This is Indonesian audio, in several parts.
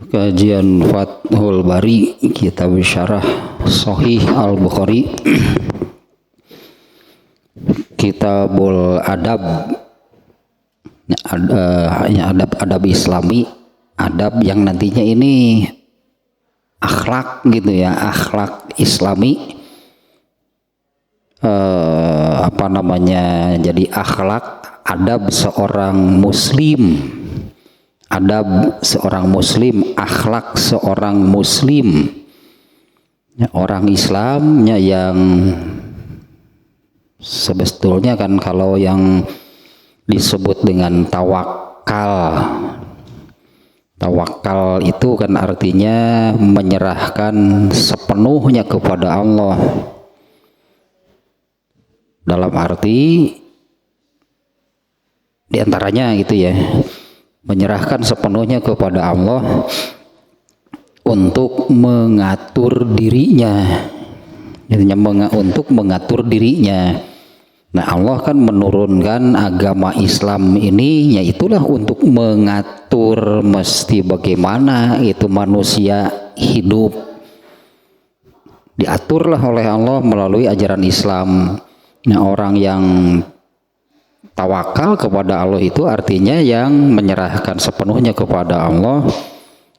Kajian Fathul Bari, kitab syarah Sahih Al-Bukhari, Kitabul Adab, adab Islami, adab yang nantinya ini akhlak gitu ya, akhlak Islami, jadi akhlak adab seorang muslim, adab seorang muslim, akhlak seorang muslim, ya, orang Islamnya yang sebetulnya kan kalau yang disebut dengan tawakal, tawakal itu kan artinya menyerahkan sepenuhnya kepada Allah, dalam arti diantaranya gitu ya, menyerahkan sepenuhnya kepada Allah untuk mengatur dirinya, untuk mengatur dirinya. Nah, Allah kan menurunkan agama Islam ini, yaitulah untuk mengatur mesti bagaimana itu manusia hidup, diaturlah oleh Allah melalui ajaran Islam. Nah, orang yang tawakal kepada Allah itu artinya yang menyerahkan sepenuhnya kepada Allah.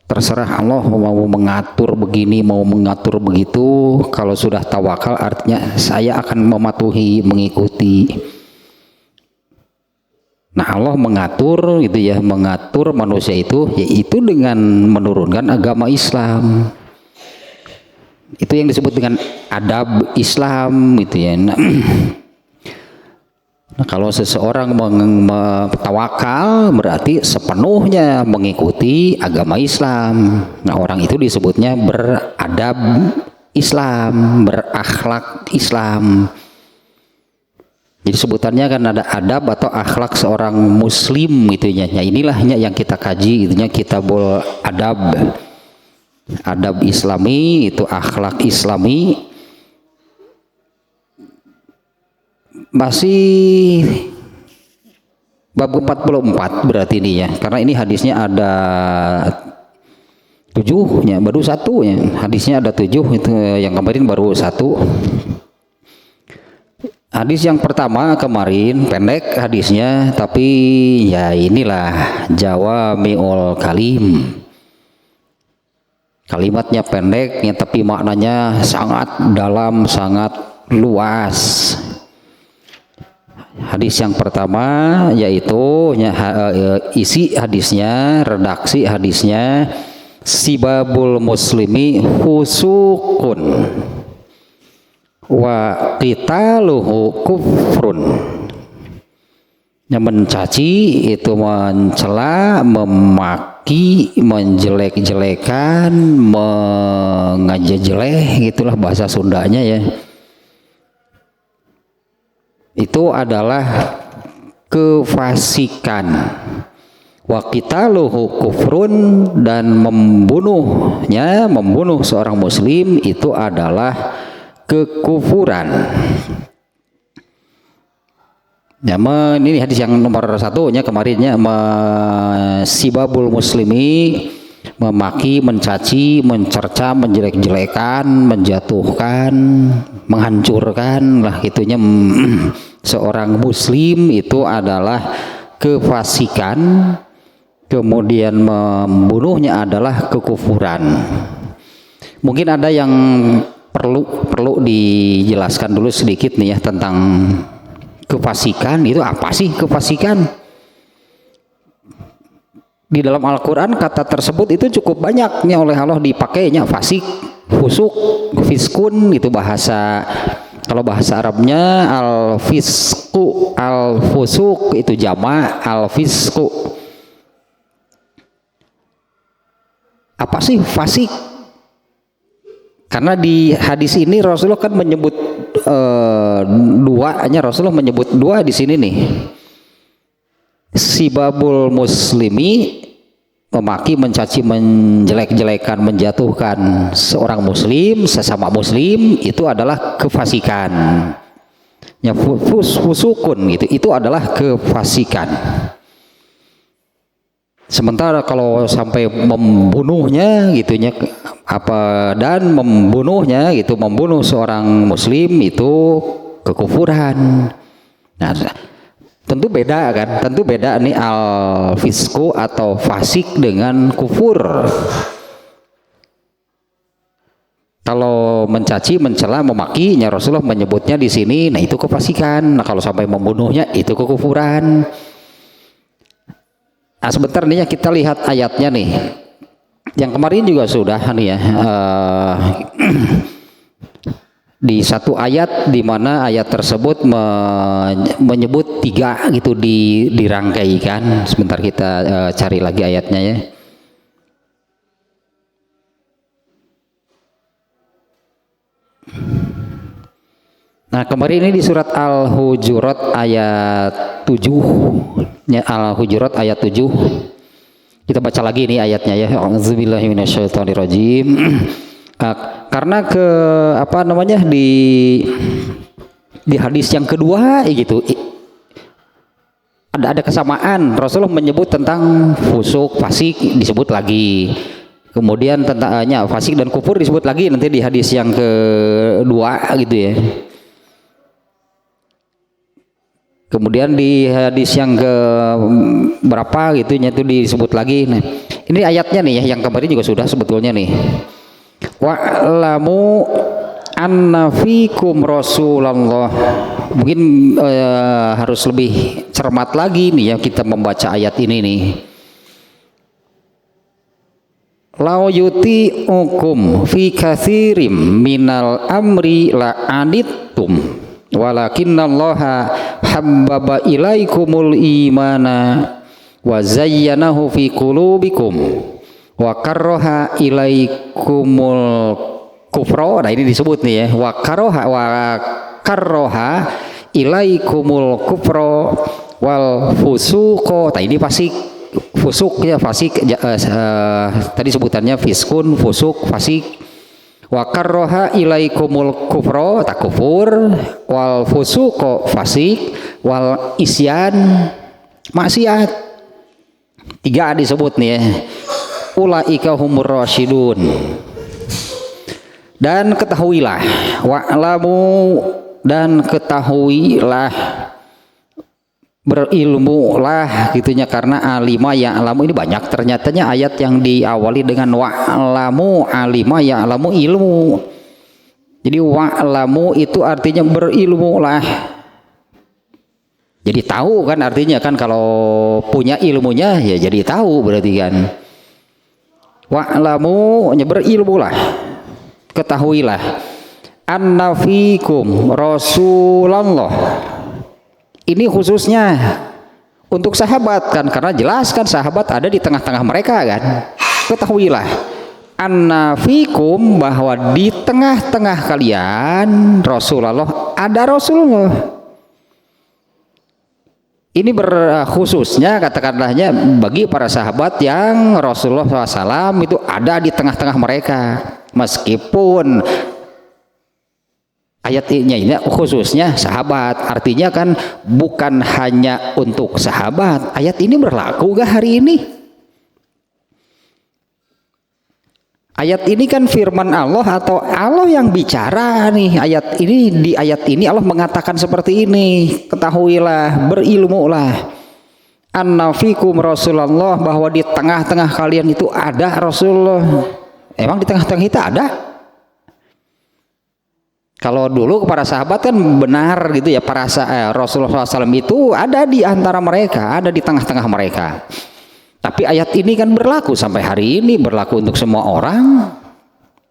Terserah Allah mau mengatur begini, mau mengatur begitu. Kalau sudah tawakal artinya saya akan mematuhi, mengikuti. Nah, Allah mengatur gitu ya, mengatur manusia itu yaitu dengan menurunkan agama Islam. Itu yang disebut dengan adab Islam gitu ya. Nah, kalau seseorang tawakal berarti sepenuhnya mengikuti agama Islam. Nah, orang itu disebutnya beradab Islam, berakhlak Islam. Jadi sebutannya kan ada adab atau akhlak seorang muslim gitu ya. Ya, inilahnya yang kita kaji itunya Kitabul Adab. Adab Islami itu akhlak Islami. Masih bab 44 berarti ini ya, karena ini hadisnya ada 7 baru 1 ya, hadisnya ada 7, itu yang kemarin baru 1. Hadis yang pertama kemarin pendek hadisnya, tapi ya inilah Jawami'ul Kalim, kalimatnya pendek ya, tapi maknanya sangat dalam, sangat luas. Hadis yang pertama yaitu isi hadisnya, redaksi hadisnya, sibabul muslimi fusukun wa qitaluhu kufrun. Yang mencaci itu mencela, memaki, menjelek-jelekan, mengajejeleh, gitulah bahasa Sundanya ya. Itu adalah kefasikan. Wa qitaluhu kufrun, dan membunuh seorang muslim itu adalah kekufuran. Ya, ini hadis yang nomor 1 kemarinnya, sibabul muslimi, memaki, mencaci, mencerca, menjelek-jelekan, menjatuhkan, menghancurkan lah itunya seorang muslim itu adalah kefasikan. Kemudian membunuhnya adalah kekufuran. Mungkin ada yang perlu dijelaskan dulu sedikit nih ya tentang kefasikan. Itu apa sih kefasikan? Di dalam Al-Quran kata tersebut itu cukup banyaknya oleh Allah dipakainya, fasik, fusuk, fiskun, itu bahasa, kalau bahasa Arabnya al-fisku, al-fusuk itu jama, al-fisku. Apa sih fasik? Karena di hadis ini Rasulullah kan menyebut Rasulullah menyebut 2 di sini nih. Sibabul muslimi, memaki, mencaci, menjelek-jelekan, menjatuhkan seorang muslim, sesama muslim, itu adalah kefasikan. Ya, fusukun gitu, itu adalah kefasikan. Sementara kalau sampai membunuhnya gitunya dan membunuhnya gitu, membunuh seorang muslim itu kekufuran. Nah, tentu beda kan, tentu beda nih al fisku atau fasik dengan kufur. Kalau mencaci, mencela, memakinya Rasulullah menyebutnya di sini, nah itu kefasikan. Nah, kalau sampai membunuhnya itu kekufuran. Nah, sebentar nih ya, kita lihat ayatnya nih. Yang kemarin juga sudah nih ya. Di satu ayat di mana ayat tersebut menyebut 3 gitu dirangkaikan. Sebentar kita cari lagi ayatnya ya. Nah, kemarin ini di surat Al-Hujurat ayat 7. Ya, Al-Hujurat ayat 7. Kita baca lagi nih ayatnya ya. Auzubillahi minasyaitonirrajim. Karena di hadis yang kedua gitu ada kesamaan. Rasulullah menyebut tentang fusuk, fasik disebut lagi. Kemudian tentangnya fasik dan kufur disebut lagi nanti di hadis yang kedua gitu ya. Kemudian di hadis yang ke berapa gitu itu disebut lagi. Nah, ini ayatnya nih ya, yang kemarin juga sudah sebetulnya nih. Wa'lamu anna fikum Rasulullah. Mungkin harus lebih cermat lagi nih ya kita membaca ayat ini nih. Lau yuti'ukum fi katsirim minal amri la anittum walakinnallaha habbaba ilaikumul imana wa zayyanahu fi qulubikum wa karraha ilaikumul kufra. Nah, ini disebut nih ya, wa karraha ilaikumul kufra wal fusuqa. Nah, ini fasik, fusuk ya, fasik tadi sebutannya fiskun, fusuk, fasik. Wa karraha ilaikumul kufra, tak kufur, wal fusuqa fasik, wal isyan maksiat. 3 disebut nih ya. Ulaika humur rasyidun. Dan ketahuilah, wa'lamu, dan ketahuilah, berilmulah gitunya, karena alima ya'lamu ini banyak ternyatanya ayat yang diawali dengan wa'lamu, alima ya'lamu ilmu. Jadi wa'lamu itu artinya berilmulah. Jadi tahu kan artinya kan, kalau punya ilmunya ya jadi tahu berarti kan. Wa'lamu berilmulah, ketahuilah, anna fikum Rasulullah. Ini khususnya untuk sahabat kan, karena jelas kan sahabat ada di tengah-tengah mereka kan. Ketahuilah anna fikum, bahwa di tengah-tengah kalian Rasulullah, ada Rasulullah. Ini berkhususnya katakanlahnya bagi para sahabat yang Rasulullah SAW itu ada di tengah-tengah mereka. Meskipun ayatnya ini khususnya sahabat, artinya kan bukan hanya untuk sahabat. Ayat ini berlaku gak hari ini? Ayat ini kan firman Allah atau Allah yang bicara nih. Di ayat ini Allah mengatakan seperti ini, ketahuilah, berilmulah, anna fikum Rasulullah, bahwa di tengah-tengah kalian itu ada Rasulullah. Emang di tengah-tengah kita ada? Kalau dulu para sahabat kan benar gitu ya, para Rasulullah SAW itu ada di antara mereka, ada di tengah-tengah mereka. Tapi ayat ini kan berlaku sampai hari ini, berlaku untuk semua orang.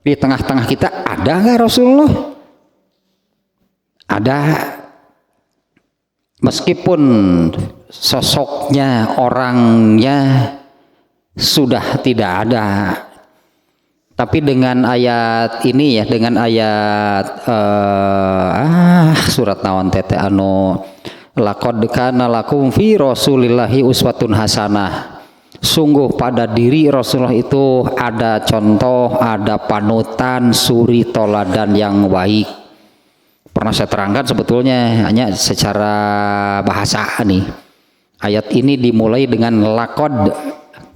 Di tengah-tengah kita ada nggak Rasulullah? Ada. Meskipun sosoknya, orangnya sudah tidak ada. Tapi dengan ayat ini ya, dengan ayat surat naon tete anu laqad kana lakum fi rasulillahi uswatun hasanah. Sungguh pada diri Rasulullah itu ada contoh, ada panutan, suri toladan yang baik. Pernah saya terangkan sebetulnya hanya secara bahasa nih. Ayat ini dimulai dengan laqad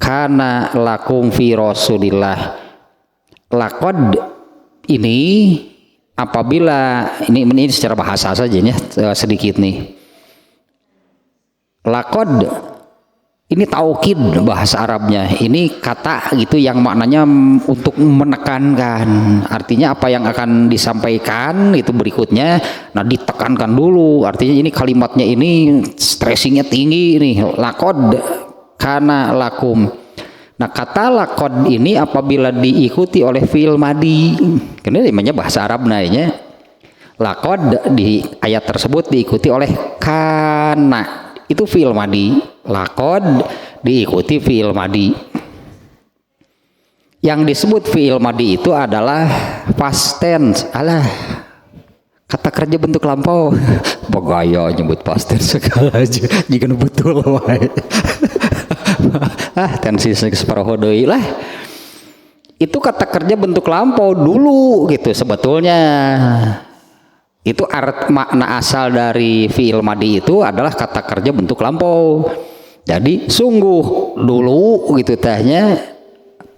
kana lakum fi Rasulillah. Laqad ini apabila ini secara bahasa saja ya, sedikit nih. Laqad ini taukid bahasa Arabnya. Ini kata gitu yang maknanya untuk menekankan. Artinya apa yang akan disampaikan itu berikutnya, nah ditekankan dulu. Artinya ini kalimatnya ini stressingnya tinggi nih. Laqad kana lakum. Nah kata laqad ini apabila diikuti oleh fi'il madi, karena namanya bahasa Arab nanya. Laqad di ayat tersebut diikuti oleh kana, itu fi'il madi. Laqad diikuti fi'il madi. Yang disebut fi'il madi itu adalah past tense. Alah, kata kerja bentuk lampau. Bagaya nyebut past tense segala aja. Jika betul wae. Tensi separuh deui lah. Itu kata kerja bentuk lampau dulu gitu sebetulnya. Itu makna asal dari fi'il madi itu adalah kata kerja bentuk lampau. Jadi sungguh dulu gitu tanya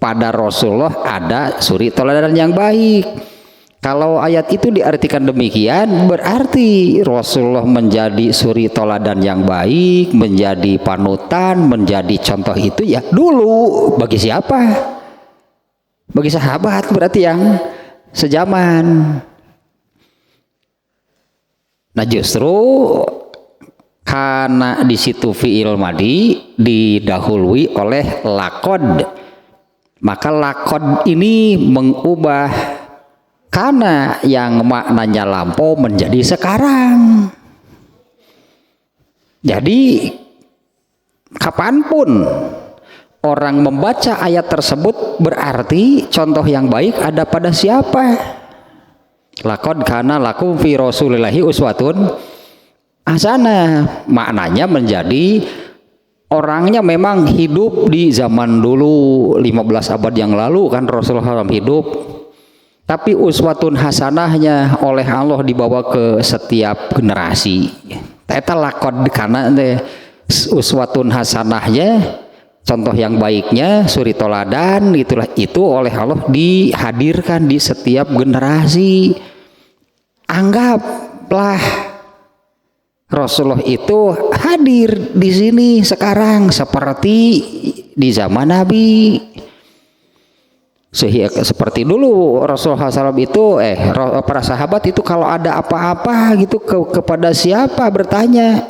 pada Rasulullah ada suri teladan yang baik. Kalau ayat itu diartikan demikian, berarti Rasulullah menjadi suri teladan yang baik, menjadi panutan, menjadi contoh itu ya dulu. Bagi siapa? Bagi sahabat berarti yang sejaman. Nah justru karena di situ fi'il madi didahului oleh laqad, maka laqad ini mengubah karena yang maknanya lampau menjadi sekarang. Jadi kapanpun orang membaca ayat tersebut berarti contoh yang baik ada pada siapa? Laqad kana lakum fi Rasulillahi uswatun hasanah, maknanya menjadi orangnya memang hidup di zaman dulu 15 abad yang lalu kan Rasulullah hidup, tapi uswatun hasanahnya oleh Allah dibawa ke setiap generasi. Eta laqad kana uswatun hasanahnya, contoh yang baiknya suri toladan itulah itu oleh Allah dihadirkan di setiap generasi. Anggaplah Rasulullah itu hadir di sini sekarang seperti di zaman Nabi. Seperti dulu Rasulullah SAW itu para sahabat itu kalau ada apa-apa gitu kepada siapa bertanya,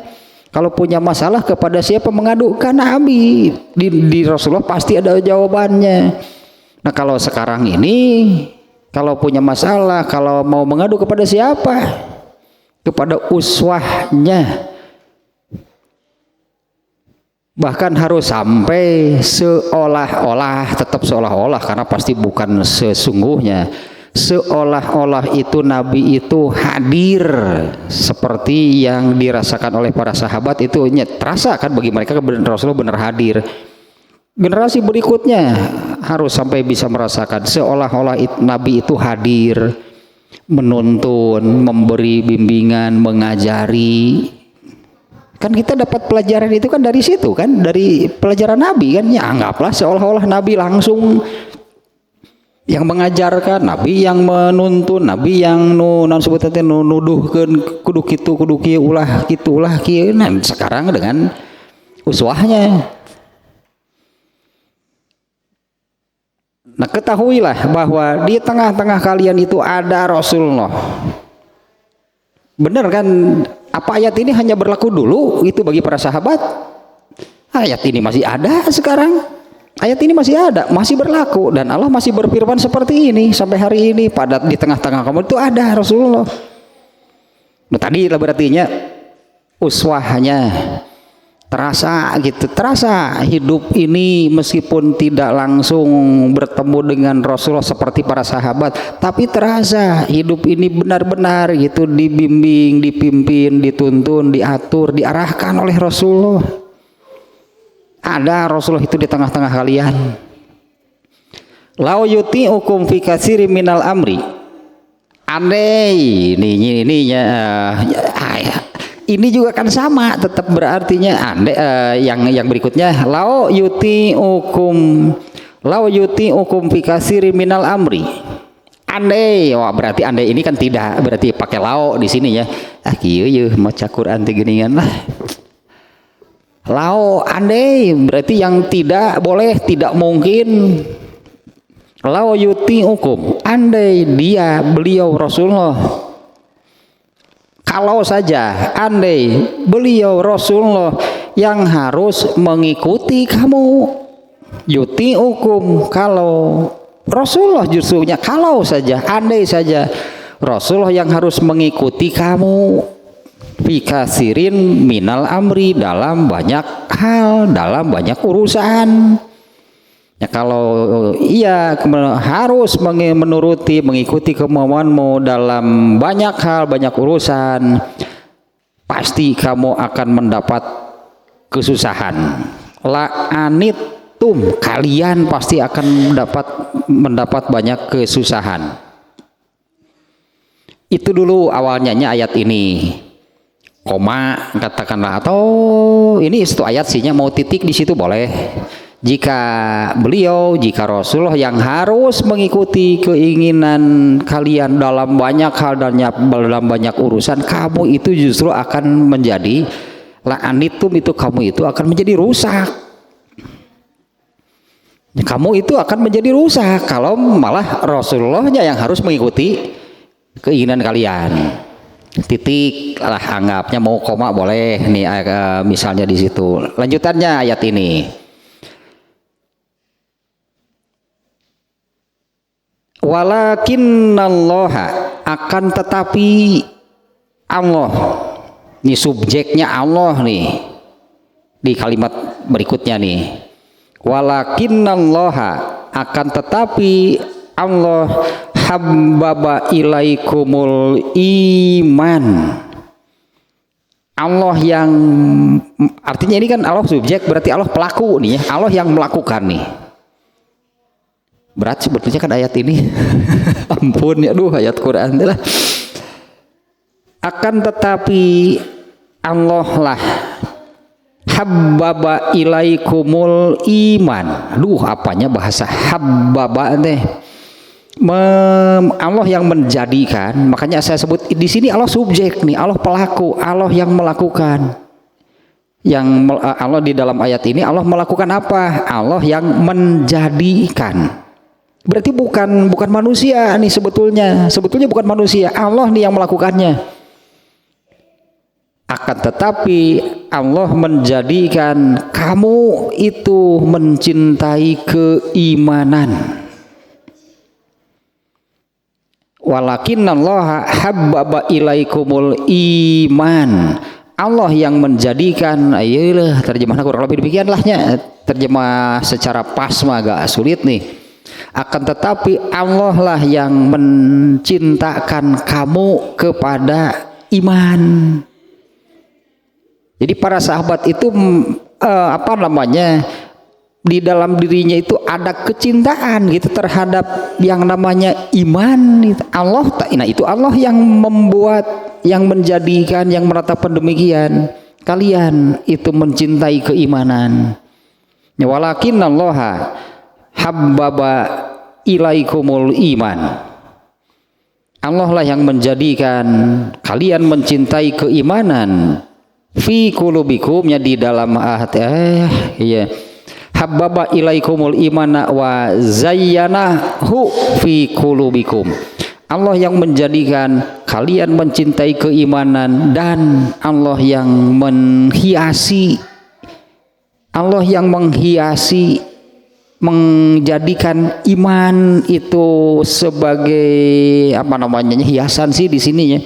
kalau punya masalah kepada siapa mengadukan Nabi, di Rasulullah pasti ada jawabannya. Nah kalau sekarang ini kalau punya masalah, kalau mau mengadu kepada siapa? Kepada uswahnya. Bahkan harus sampai seolah-olah, tetap seolah-olah karena pasti bukan sesungguhnya. Seolah-olah itu Nabi itu hadir seperti yang dirasakan oleh para sahabat itu terasa kan bagi mereka Rasulullah benar hadir. Generasi berikutnya harus sampai bisa merasakan seolah-olah Nabi itu hadir, menuntun, memberi bimbingan, mengajari. Kan kita dapat pelajaran itu kan dari situ kan, dari pelajaran Nabi kan, ya anggaplah seolah-olah Nabi langsung yang mengajarkan, Nabi yang menuntun, Nabi yang nuduhkeun kudu kitu kudu kieu ulah kitu ulah kieu. Nah sekarang dengan uswahnya. Nah ketahuilah bahwa di tengah-tengah kalian itu ada Rasulullah. Benar kan? Apa ayat ini hanya berlaku dulu itu bagi para sahabat? Ayat ini masih ada sekarang. Ayat ini masih ada, masih berlaku, dan Allah masih berfirman seperti ini sampai hari ini. Pada di tengah-tengah kamu itu ada Rasulullah. Nah tadi lah berartinya uswahnya terasa gitu, terasa hidup ini meskipun tidak langsung bertemu dengan Rasulullah seperti para sahabat, tapi terasa hidup ini benar-benar gitu dibimbing, dipimpin, dituntun, diatur, diarahkan oleh Rasulullah. Ada Rasulullah itu di tengah-tengah kalian. Lau yuti'ukum fi katsirin minal amri. Andai ini Ini juga kan sama, tetap berartinya yang berikutnya lau yuti ukum fi katsirin minal amri. Andai, wah berarti andai ini kan tidak, berarti pakai lau di sini ya. Kieu yeuh maca Quran teh geuningan lah. Lau andai berarti yang tidak boleh, tidak mungkin. Lau yuti ukum, andai beliau Rasulullah, kalau saja andai beliau Rasulullah yang harus mengikuti kamu, yuti hukum, kalau Rasulullah justrunya, kalau saja andai saja Rasulullah yang harus mengikuti kamu fi katsirin minal amri, dalam banyak hal, dalam banyak urusan. Ya kalau iya harus mengikuti kemauanmu dalam banyak hal, banyak urusan, pasti kamu akan mendapat kesusahan. La'anitum, kalian pasti akan mendapat banyak kesusahan. Itu dulu awalnya ayat ini. Koma katakanlah, atau ini satu ayat sihnya mau titik di situ boleh. Jika Rasulullah yang harus mengikuti keinginan kalian dalam banyak hal dan dalam banyak urusan, kamu itu justru akan menjadi la'anitum, itu kamu itu akan menjadi rusak. Kamu itu akan menjadi rusak kalau malah Rasulullahnya yang harus mengikuti keinginan kalian. Titik lah anggapnya, mau koma boleh nih misalnya di situ. Lanjutannya ayat ini. Walakinnallaha, akan tetapi Allah, ini subjeknya Allah nih di kalimat berikutnya nih. Walakinnallaha, akan tetapi Allah habbaba ilaikumul iman. Allah yang, artinya ini kan Allah subjek, berarti Allah pelaku nih ya, Allah yang melakukan nih. Berat sebetulnya kan ayat ini. Ampun ya, ayat Quran lah. Akan tetapi Allah lah habbaba ilaikumul iman. Apanya bahasa habbaba teh? Allah yang menjadikan, makanya saya sebut di sini Allah subjek nih, Allah pelaku, Allah yang melakukan. Yang Allah di dalam ayat ini Allah melakukan apa? Allah yang menjadikan. Berarti bukan manusia nih sebetulnya bukan manusia, Allah nih yang melakukannya. Akan tetapi Allah menjadikan kamu itu mencintai keimanan. Walakinnallaha habbaba ilaikumul iman. Allah yang menjadikan, ayolah terjemahan kurang lebih demikianlahnya, terjemah secara pas mah agak sulit nih. Akan tetapi Allah lah yang mencintakan kamu kepada iman. Jadi para sahabat itu di dalam dirinya itu ada kecintaan gitu terhadap yang namanya iman. Allah, nah itu Allah yang membuat, yang menjadikan, yang menetapkan demikian. Kalian itu mencintai keimanan. Walakinnallaha habbaba ilaikumul iman. Allah lah yang menjadikan kalian mencintai keimanan fi qulubikum, ya di dalam habbaba ilaikumul imana wa zayyanahu fi qulubikum. Allah yang menjadikan kalian mencintai keimanan, dan Allah yang menghiasi, menjadikan iman itu sebagai hiasan sih di sininya,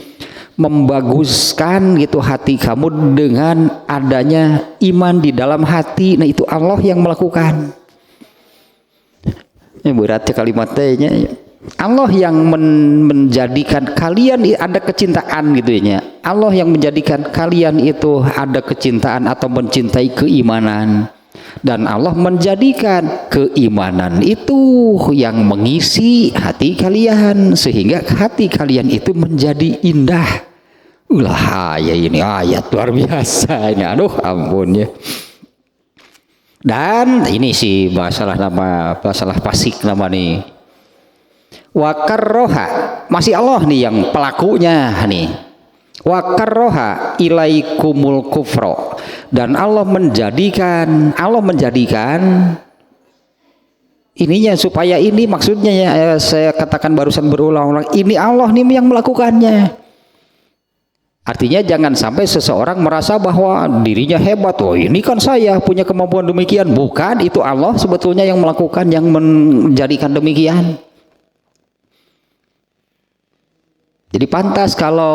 membaguskan gitu hati kamu dengan adanya iman di dalam hati. Nah itu Allah yang melakukan. Ini beratnya kalimatnya. Allah yang menjadikan kalian ada kecintaan gitu ya. Allah yang menjadikan kalian itu ada kecintaan atau mencintai keimanan. Dan Allah menjadikan keimanan itu yang mengisi hati kalian, sehingga hati kalian itu menjadi indah, Ulah ya ini ayat luar biasa ini, aduh ampun ya. Dan ini sih masalah fasik nama nih. Wakarroha, masih Allah nih yang pelakunya nih. Wakarroha ilaikumul kufro, dan Allah menjadikan ininya supaya ini maksudnya ya, saya katakan barusan berulang-ulang, ini Allah nih yang melakukannya. Artinya jangan sampai seseorang merasa bahwa dirinya hebat. Oh ini kan saya punya kemampuan demikian. Bukan, itu Allah sebetulnya yang melakukan, yang menjadikan demikian. Jadi pantas kalau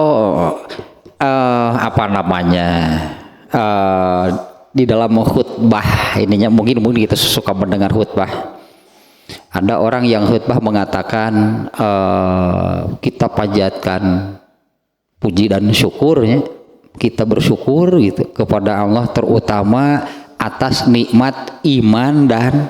di dalam khutbah ininya, mungkin kita suka mendengar khutbah. Ada orang yang khutbah mengatakan kita panjatkan puji dan syukurnya, kita bersyukur gitu kepada Allah, terutama atas nikmat iman dan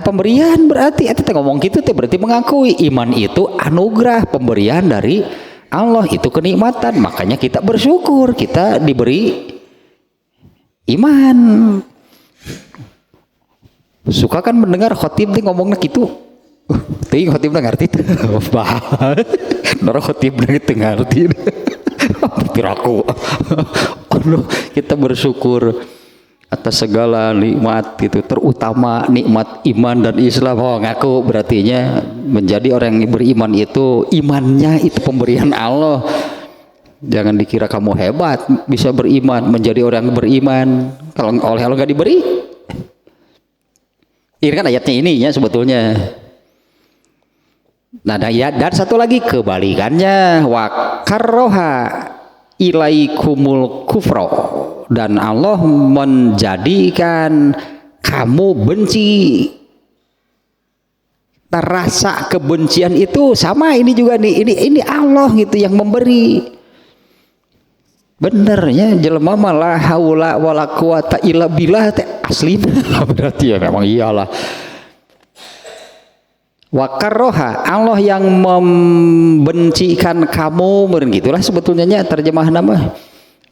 pemberian. Berarti itu ngomong gitu berarti mengakui iman itu anugerah, pemberian dari Allah, itu kenikmatan. Makanya kita bersyukur kita diberi iman. Suka kan mendengar khotib ngomongnya gitu. Ting khotibna ngerti tuh, nora khotibna itu ngerti. Piraku, kita bersyukur atas segala nikmat gitu, terutama nikmat iman dan Islam. Oh ngaku berartinya menjadi orang yang beriman itu, imannya itu pemberian Allah. Jangan dikira kamu hebat bisa beriman, menjadi orang beriman kalau oleh Allah nggak diberi. Ini kan ayatnya ini ya sebetulnya. Nah dan satu lagi kebalikannya, wa karroha ilaikumul kufro, dan Allah menjadikan kamu benci. Rasa kebencian itu sama ini juga nih, ini Allah gitu yang memberi. Benernya jelema malah haula wala quwata illa billah aslina. Berarti ya memang iyalah. Wakarroha, Allah yang membencikan kamu, begitulah sebetulnya terjemah nama.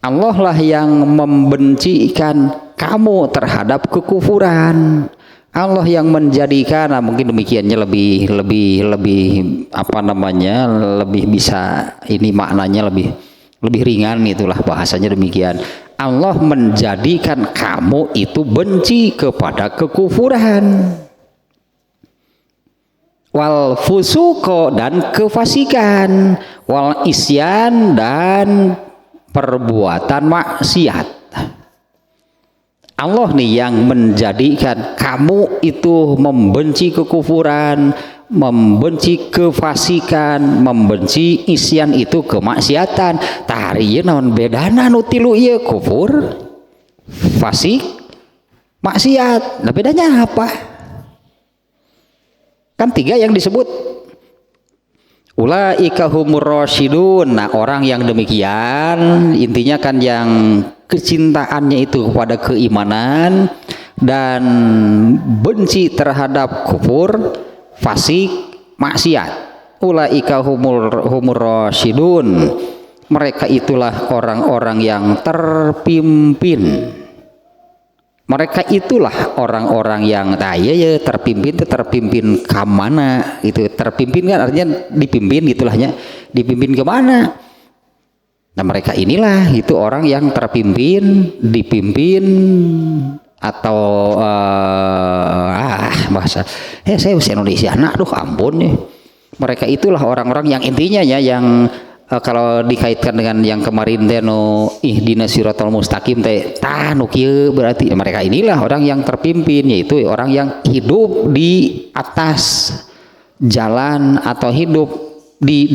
Allah lah yang membencikan kamu terhadap kekufuran. Allah yang menjadikan, nah mungkin demikiannya lebih lebih bisa ini maknanya lebih ringan, itulah bahasanya demikian. Allah menjadikan kamu itu benci kepada kekufuran, wal fusuko dan kefasikan, wal isyan dan perbuatan maksiat. Allah nih yang menjadikan kamu itu membenci kekufuran, membenci kefasikan, membenci isyan itu kemaksiatan. Tari naon bedana nu tilu ieu kufur, fasik, maksiat. Nah bedanya apa? Kan tiga yang disebut. Ulaika humur rasyidun. Nah orang yang demikian intinya kan yang kecintaannya itu kepada keimanan dan benci terhadap kufur, fasik, maksiat. Ulaika humur rasyidun. Mereka itulah orang-orang yang terpimpin. Mereka itulah orang-orang yang ya terpimpin ke mana itu, terpimpin kan artinya dipimpin gitulahnya, dipimpin ke mana. Nah mereka inilah itu orang yang terpimpin, dipimpin atau bahasa saya bahasa Indonesia anak duh ampun nih. Mereka itulah orang-orang yang intinya ya yang kalau dikaitkan dengan yang kemarin teno ihdinas siratal mustaqim teh nu kieu, berarti mereka inilah orang yang terpimpin, yaitu orang yang hidup di atas jalan atau hidup di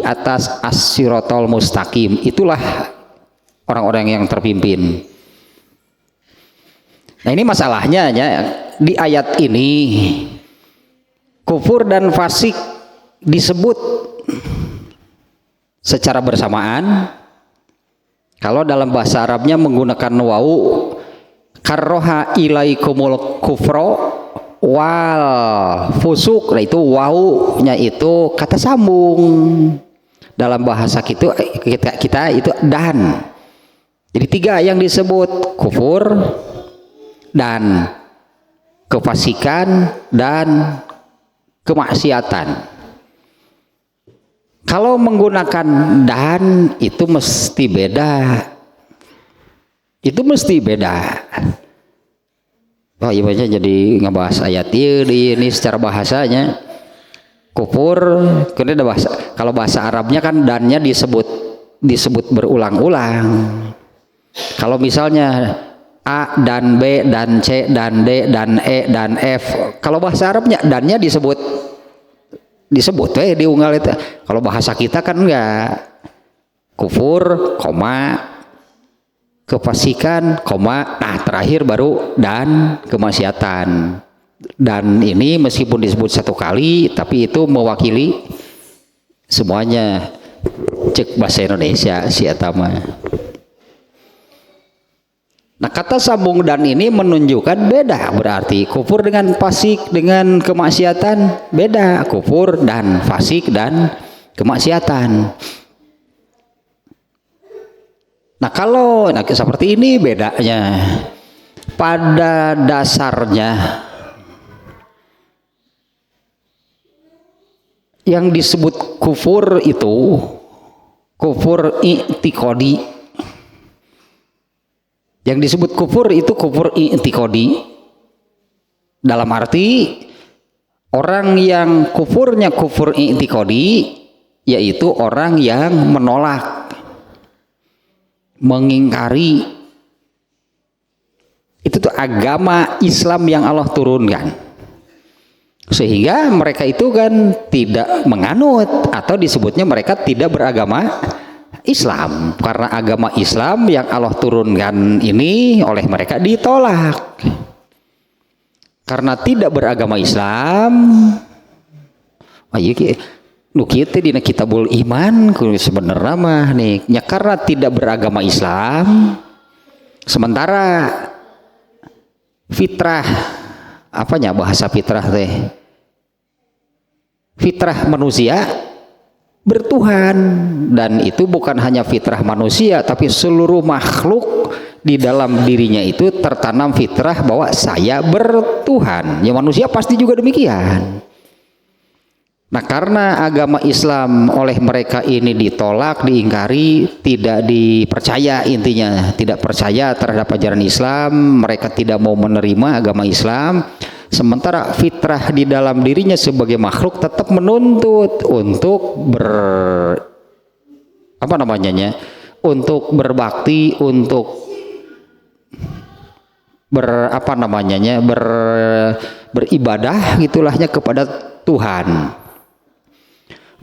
atas as-siratal mustaqim. Itulah orang-orang yang terpimpin. Nah ini masalahnya ya, di ayat ini kufur dan fasik disebut secara bersamaan. Kalau dalam bahasa Arabnya menggunakan wau, karroha ilaikumul kufro wal fusuk. Nah itu wau nya itu kata sambung, dalam bahasa kita itu dan. Jadi 3 yang disebut, kufur dan kefasikan dan kemaksiatan. Kalau menggunakan dan itu mesti beda. Itu mesti beda. Oh iya baca jadi ngebahas ayat ini secara bahasanya. Kufur, kemudian bahasa. Kalau bahasa Arabnya kan dannya disebut berulang-ulang. Kalau misalnya A dan B dan C dan D dan E dan F, kalau bahasa Arabnya dannya disebut diunggal itu. Kalau bahasa kita kan enggak, kufur, koma, kefasikan, koma, nah terakhir baru dan kemaksiatan. Dan ini meskipun disebut 1 kali, tapi itu mewakili semuanya. Cek bahasa Indonesia si atama. Nah kata sambung dan ini menunjukkan beda, berarti kufur dengan fasik dengan kemaksiatan beda, kufur dan fasik dan kemaksiatan. Nah kalau seperti ini bedanya, pada dasarnya yang disebut kufur itu kufur i'tiqadi. Yang disebut kufur itu kufur i'tiqadi, dalam arti orang yang kufurnya kufur i'tiqadi yaitu orang yang menolak, mengingkari itu tuh agama Islam yang Allah turunkan, sehingga mereka itu kan tidak menganut atau disebutnya mereka tidak beragama Islam, karena agama Islam yang Allah turunkan ini oleh mereka ditolak. Karena tidak beragama Islam, nu kieu dina kitabul iman sebenarnya mah nih, ya karena tidak beragama Islam, sementara fitrah, apanya bahasa fitrah teh? Fitrah manusia bertuhan, dan itu bukan hanya fitrah manusia tapi seluruh makhluk di dalam dirinya itu tertanam fitrah bahwa saya bertuhan. Ya manusia pasti juga demikian. Nah karena agama Islam oleh mereka ini ditolak, diingkari, tidak dipercaya, intinya tidak percaya terhadap ajaran Islam, mereka tidak mau menerima agama Islam. Sementara fitrah di dalam dirinya sebagai makhluk tetap menuntut untuk untuk berbakti, untuk beribadah gitulahnya kepada Tuhan.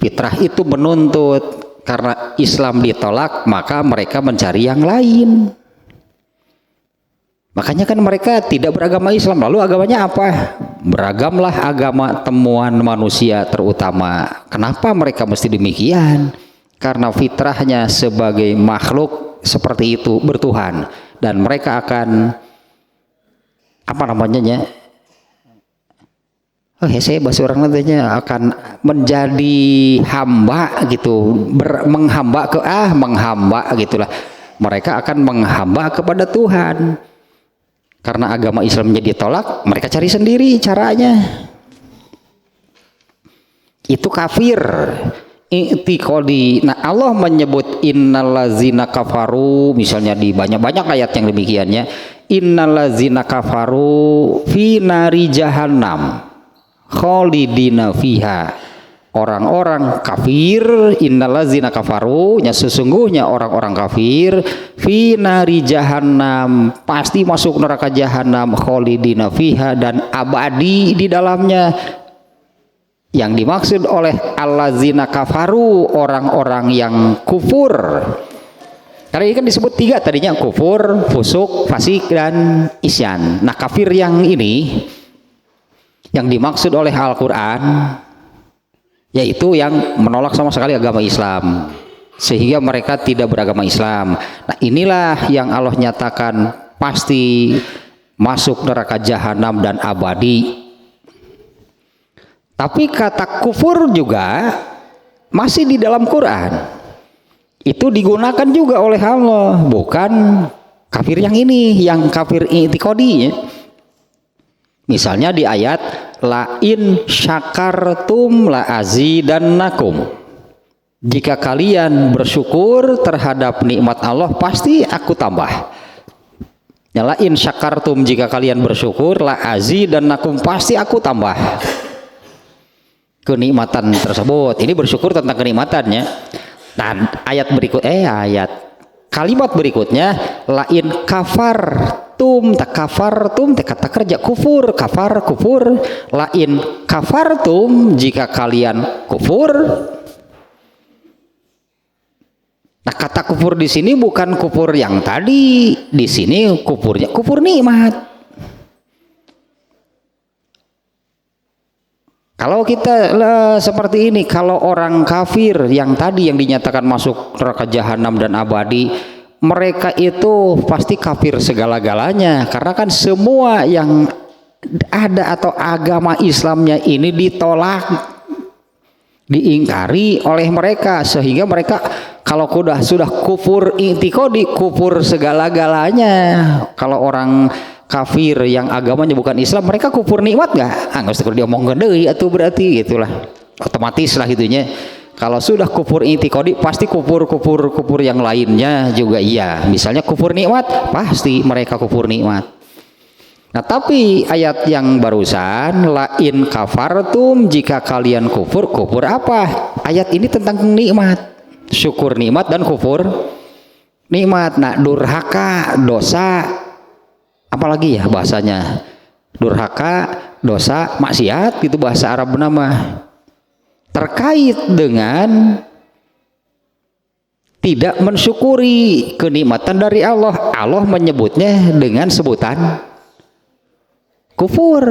Fitrah itu menuntut, karena Islam ditolak maka mereka mencari yang lain. Makanya kan mereka tidak beragama Islam. Lalu agamanya apa? Beragamlah agama temuan manusia terutama. Kenapa mereka mesti demikian? Karena fitrahnya sebagai makhluk seperti itu bertuhan, dan mereka akan saya bahasa orang nantinya akan menjadi hamba gitu, menghamba gitulah. Mereka akan menghamba kepada Tuhan. Karena agama Islamnya ditolak, mereka cari sendiri caranya. Itu kafir i'tiqadi. Nah Allah menyebut innallazina kafaru, misalnya di banyak-banyak ayat yang demikiannya, innallazina kafaru fi nari jahannam khalidina fiha. Orang-orang kafir, innallazina kafaru, nya sesungguhnya orang-orang kafir, fi nari jahannam, pasti masuk neraka jahanam, khalidina fiha, dan abadi di dalamnya. Yang dimaksud oleh allazina kafaru, orang-orang yang kufur. Karena ini kan disebut 3 tadinya, kufur, fusuk, fasik, dan isyan. Nah kafir yang ini yang dimaksud oleh Al-Quran yaitu yang menolak sama sekali agama Islam, sehingga mereka tidak beragama Islam. Nah inilah yang Allah nyatakan pasti masuk neraka jahanam dan abadi. Tapi kata kufur juga masih di dalam Quran. Itu digunakan juga oleh Allah, bukan kafir yang ini, yang kafir i'tiqadi. Misalnya di ayat la in syakartum la azidannakum. Jika kalian bersyukur terhadap nikmat Allah, pasti aku tambah. Ya, la in syakartum, jika kalian bersyukur, la azidannakum, pasti aku tambah kenikmatan tersebut. Ini bersyukur tentang kenikmatannya. Dan kalimat berikutnya lain kafartum, kata kerja kufur, kufur, lain kafartum, jika kalian kufur. Nah, kata kufur di sini bukan kufur yang tadi, di sini kufurnya kufur nikmat. Kalau kita seperti ini, kalau orang kafir yang tadi yang dinyatakan masuk neraka jahanam dan abadi, mereka itu pasti kafir segala-galanya, karena kan semua yang ada atau agama Islamnya ini ditolak, diingkari oleh mereka, sehingga mereka kalau sudah kufur i'tiqadi, kufur segala-galanya. Kalau orang kafir yang agamanya bukan Islam, mereka kufur nikmat nggak? Nggak usah diomongkan deh, itu berarti gitulah, otomatis lah gitunya. Kalau sudah kufur i'tiqadi, pasti kufur yang lainnya juga iya. Misalnya kufur nikmat, pasti mereka kufur nikmat. Nah, tapi ayat yang barusan la in kafartum, jika kalian kufur apa? Ayat ini tentang nikmat, syukur nikmat dan kufur nikmat. Nah, durhaka, dosa, apalagi ya bahasanya, durhaka, dosa, maksiat, itu bahasa Arab nama, terkait dengan tidak mensyukuri kenikmatan dari Allah. Allah menyebutnya dengan sebutan kufur.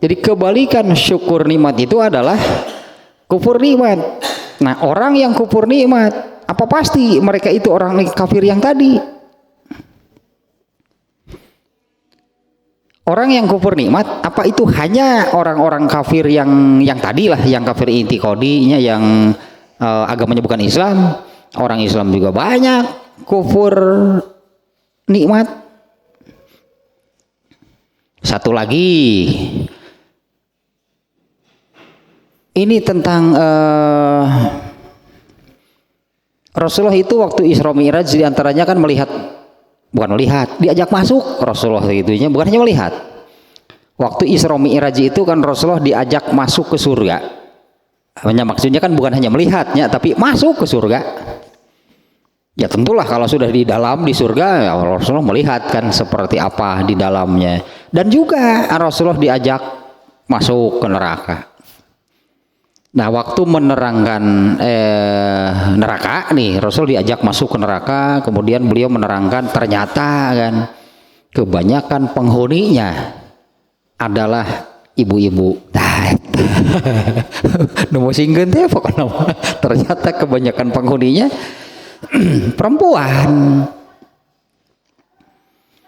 Jadi kebalikan syukur nikmat itu adalah kufur nikmat. Nah, orang yang kufur nikmat, apa pasti mereka itu orang kafir yang tadi? Orang yang kufur nikmat, apa itu hanya orang-orang kafir yang tadi lah, yang kafir i'tiqadinya, yang agamanya bukan Islam? Orang Islam juga banyak kufur nikmat. Satu lagi, ini tentang Rasulullah itu waktu Isra Mi'raj diantaranya kan diajak masuk Rasulullah gitunya, bukan hanya melihat. Waktu Isra Mi'raj itu kan Rasulullah diajak masuk ke surga. Maksudnya kan bukan hanya melihatnya, tapi masuk ke surga. Ya tentulah kalau sudah di dalam di surga, ya Rasulullah melihat kan seperti apa di dalamnya. Dan juga Rasulullah diajak masuk ke neraka. Nah, waktu menerangkan neraka nih, Rasul diajak masuk ke neraka, kemudian beliau menerangkan ternyata kan kebanyakan penghuninya adalah ibu-ibu. Ternyata kebanyakan penghuninya perempuan.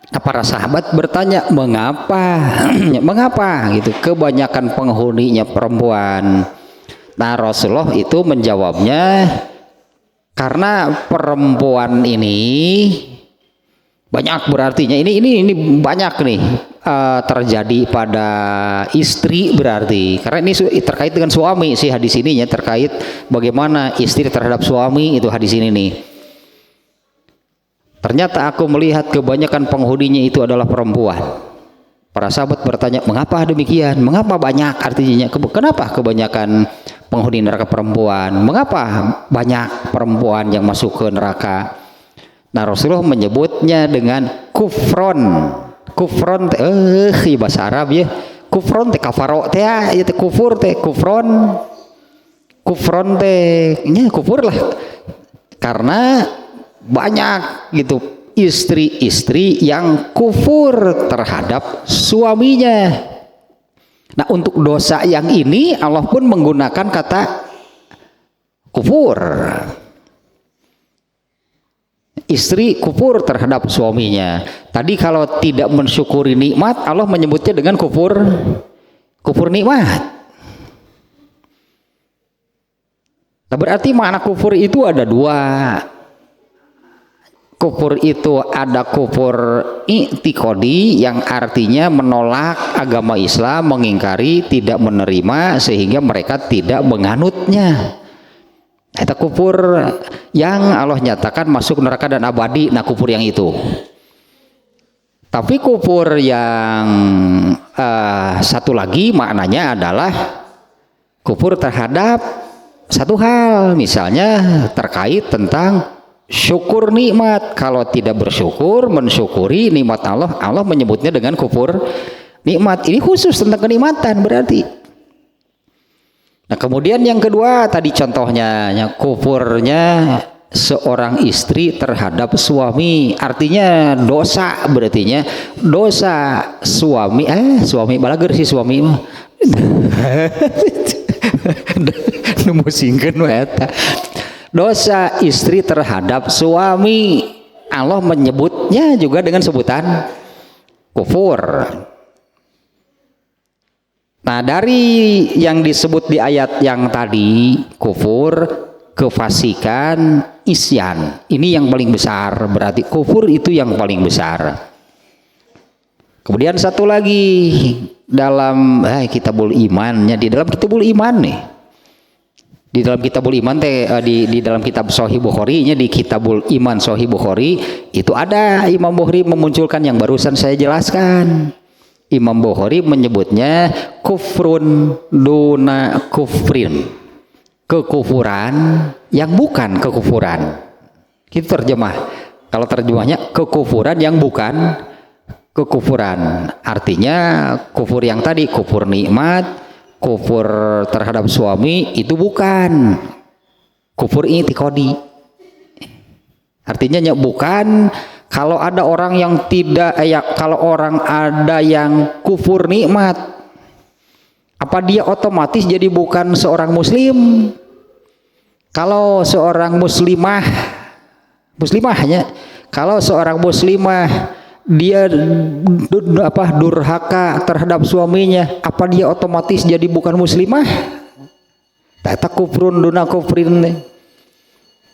Nah, para sahabat bertanya, mengapa gitu kebanyakan penghuninya perempuan? Nah, Rasulullah itu menjawabnya, karena perempuan ini banyak, berartinya ini banyak nih terjadi pada istri, berarti karena ini terkait dengan suami sih hadis ininya, terkait bagaimana istri terhadap suami, itu hadis ini nih. Ternyata aku melihat kebanyakan penghuninya itu adalah perempuan. Para sahabat bertanya, mengapa demikian? Mengapa banyak? Artinya, kenapa kebanyakan penghuni neraka perempuan? Mengapa banyak perempuan yang masuk ke neraka? Nah, Rasulullah menyebutnya dengan kufron. Kufron bahasa Arab ya. Kufron kafaro itu kufur kufron. Kufron kufur lah. Karena banyak gitu istri-istri yang kufur terhadap suaminya. Nah, untuk dosa yang ini Allah pun menggunakan kata kufur. Istri kufur terhadap suaminya. Tadi kalau tidak mensyukuri nikmat, Allah menyebutnya dengan kufur, kufur nikmat. Nah, berarti makna kufur itu ada dua. Kufur itu ada kufur i'tiqadi yang artinya menolak agama Islam, mengingkari, tidak menerima sehingga mereka tidak menganutnya. Itu kufur yang Allah nyatakan masuk neraka dan abadi. Nah, kufur yang itu. Tapi kufur yang satu lagi maknanya adalah kufur terhadap satu hal, misalnya terkait tentang syukur nikmat. Kalau tidak bersyukur, mensyukuri nikmat Allah, Allah menyebutnya dengan kufur nikmat. Ini khusus tentang kenikmatan berarti. Nah, kemudian yang kedua tadi contohnya, yang kufurnya seorang istri terhadap suami, artinya dosa, berartinya dosa suami suami balager si suami mah nemusingkeun eta. Dosa istri terhadap suami, Allah menyebutnya juga dengan sebutan kufur. Nah, dari yang disebut di ayat yang tadi, kufur, kefasikan, isyan, ini yang paling besar, berarti kufur itu yang paling besar. Kemudian satu lagi dalam kitabul imannya, di dalam kitabul iman nih, di dalam kitabul iman di dalam kitab Sahih Bukhari nya, di kitabul iman Sahih Bukhari itu ada Imam Bukhari memunculkan yang barusan saya jelaskan. Imam Bukhari menyebutnya kufrun duna kufrin, kekufuran yang bukan kekufuran. Itu terjemah. Kalau terjemahnya kekufuran yang bukan kekufuran, artinya kufur yang tadi kufur nikmat, kufur terhadap suami itu bukan kufur i'tiqadi. Artinya bukan. Kalau ada orang yang tidak kalau orang ada yang kufur nikmat, apa dia otomatis jadi bukan seorang muslim? Kalau seorang muslimahnya, kalau seorang muslimah dia durhaka terhadap suaminya, apa dia otomatis jadi bukan muslimah? Tata kufrun duna kufrin,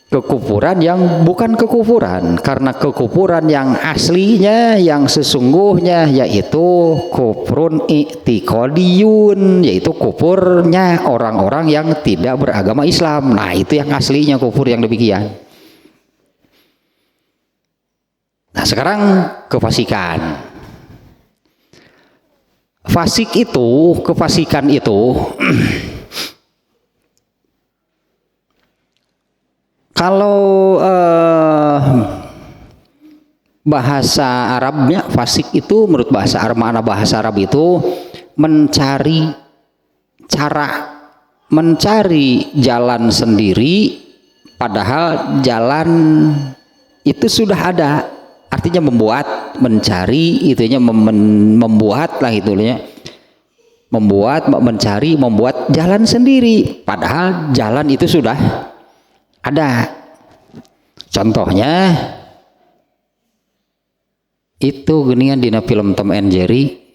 kekufuran yang bukan kekufuran, karena kekufuran yang aslinya, yang sesungguhnya yaitu kufrun i'tiqadiyun, yaitu kufurnya orang-orang yang tidak beragama Islam. Nah, itu yang aslinya kufur yang demikian. Nah, sekarang kefasikan. Kefasikan itu kalau bahasa Arabnya, fasik itu menurut bahasa Arab, makna bahasa Arab itu mencari jalan sendiri padahal jalan itu sudah ada. Artinya mencari itunya membuat lah itunya, membuat jalan sendiri padahal jalan itu sudah ada. Contohnya itu geningan dina film Tom and Jerry,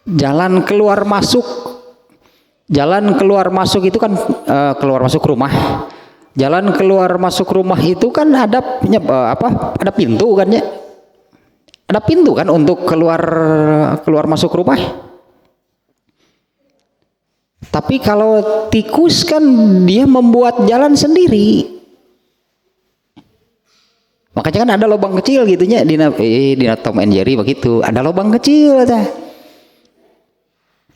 jalan keluar masuk itu kan keluar masuk rumah. Jalan keluar masuk rumah itu kan ada pintu kan ya, ada pintu kan untuk keluar masuk rumah. Tapi kalau tikus kan dia membuat jalan sendiri, makanya kan ada lubang kecil gitunya di Tom and Jerry begitu, ada lubang kecil aja.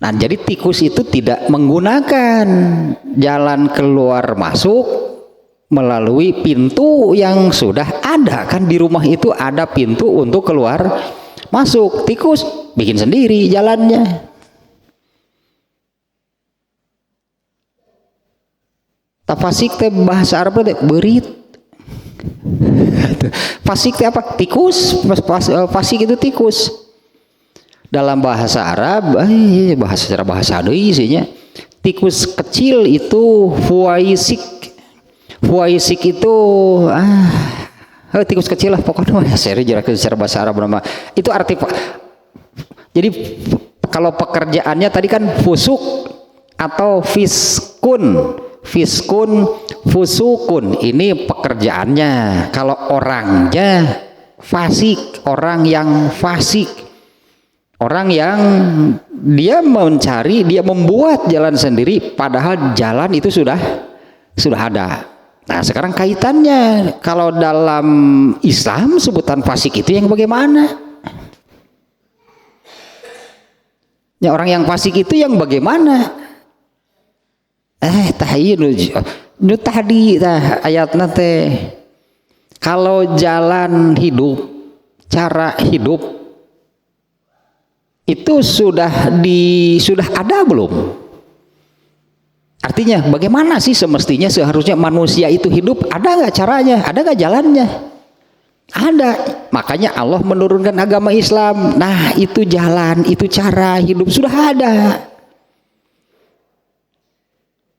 Nah, jadi tikus itu tidak menggunakan jalan keluar masuk melalui pintu yang sudah ada kan, di rumah itu ada pintu untuk keluar masuk. Tikus bikin sendiri jalannya. Fasik teh bahasa Arab teh berit. Fasik teh apa? Tikus. Fasik itu tikus. Dalam bahasa Arab, bahasa deui isinya. Tikus kecil itu fuaisik. Fuaisik itu tikus kecil lah pokoknya. Saya jelaskan secara bahasa Arab nama. Itu arti. Jadi kalau pekerjaannya tadi kan fusuk, atau fiskun. Fiskun, fusukun, ini pekerjaannya. Kalau orangnya fasik, orang yang fasik, orang yang dia mencari, dia membuat jalan sendiri, padahal jalan itu sudah ada. Nah sekarang kaitannya, kalau dalam Islam sebutan fasik itu yang bagaimana? Ya orang yang fasik itu yang bagaimana? Nu tadi ayat nate, kalau jalan hidup, cara hidup itu sudah ada belum? Artinya bagaimana sih semestinya seharusnya manusia itu hidup? Ada nggak caranya? Ada nggak jalannya? Ada. Makanya Allah menurunkan agama Islam. Nah itu jalan, itu cara hidup sudah ada.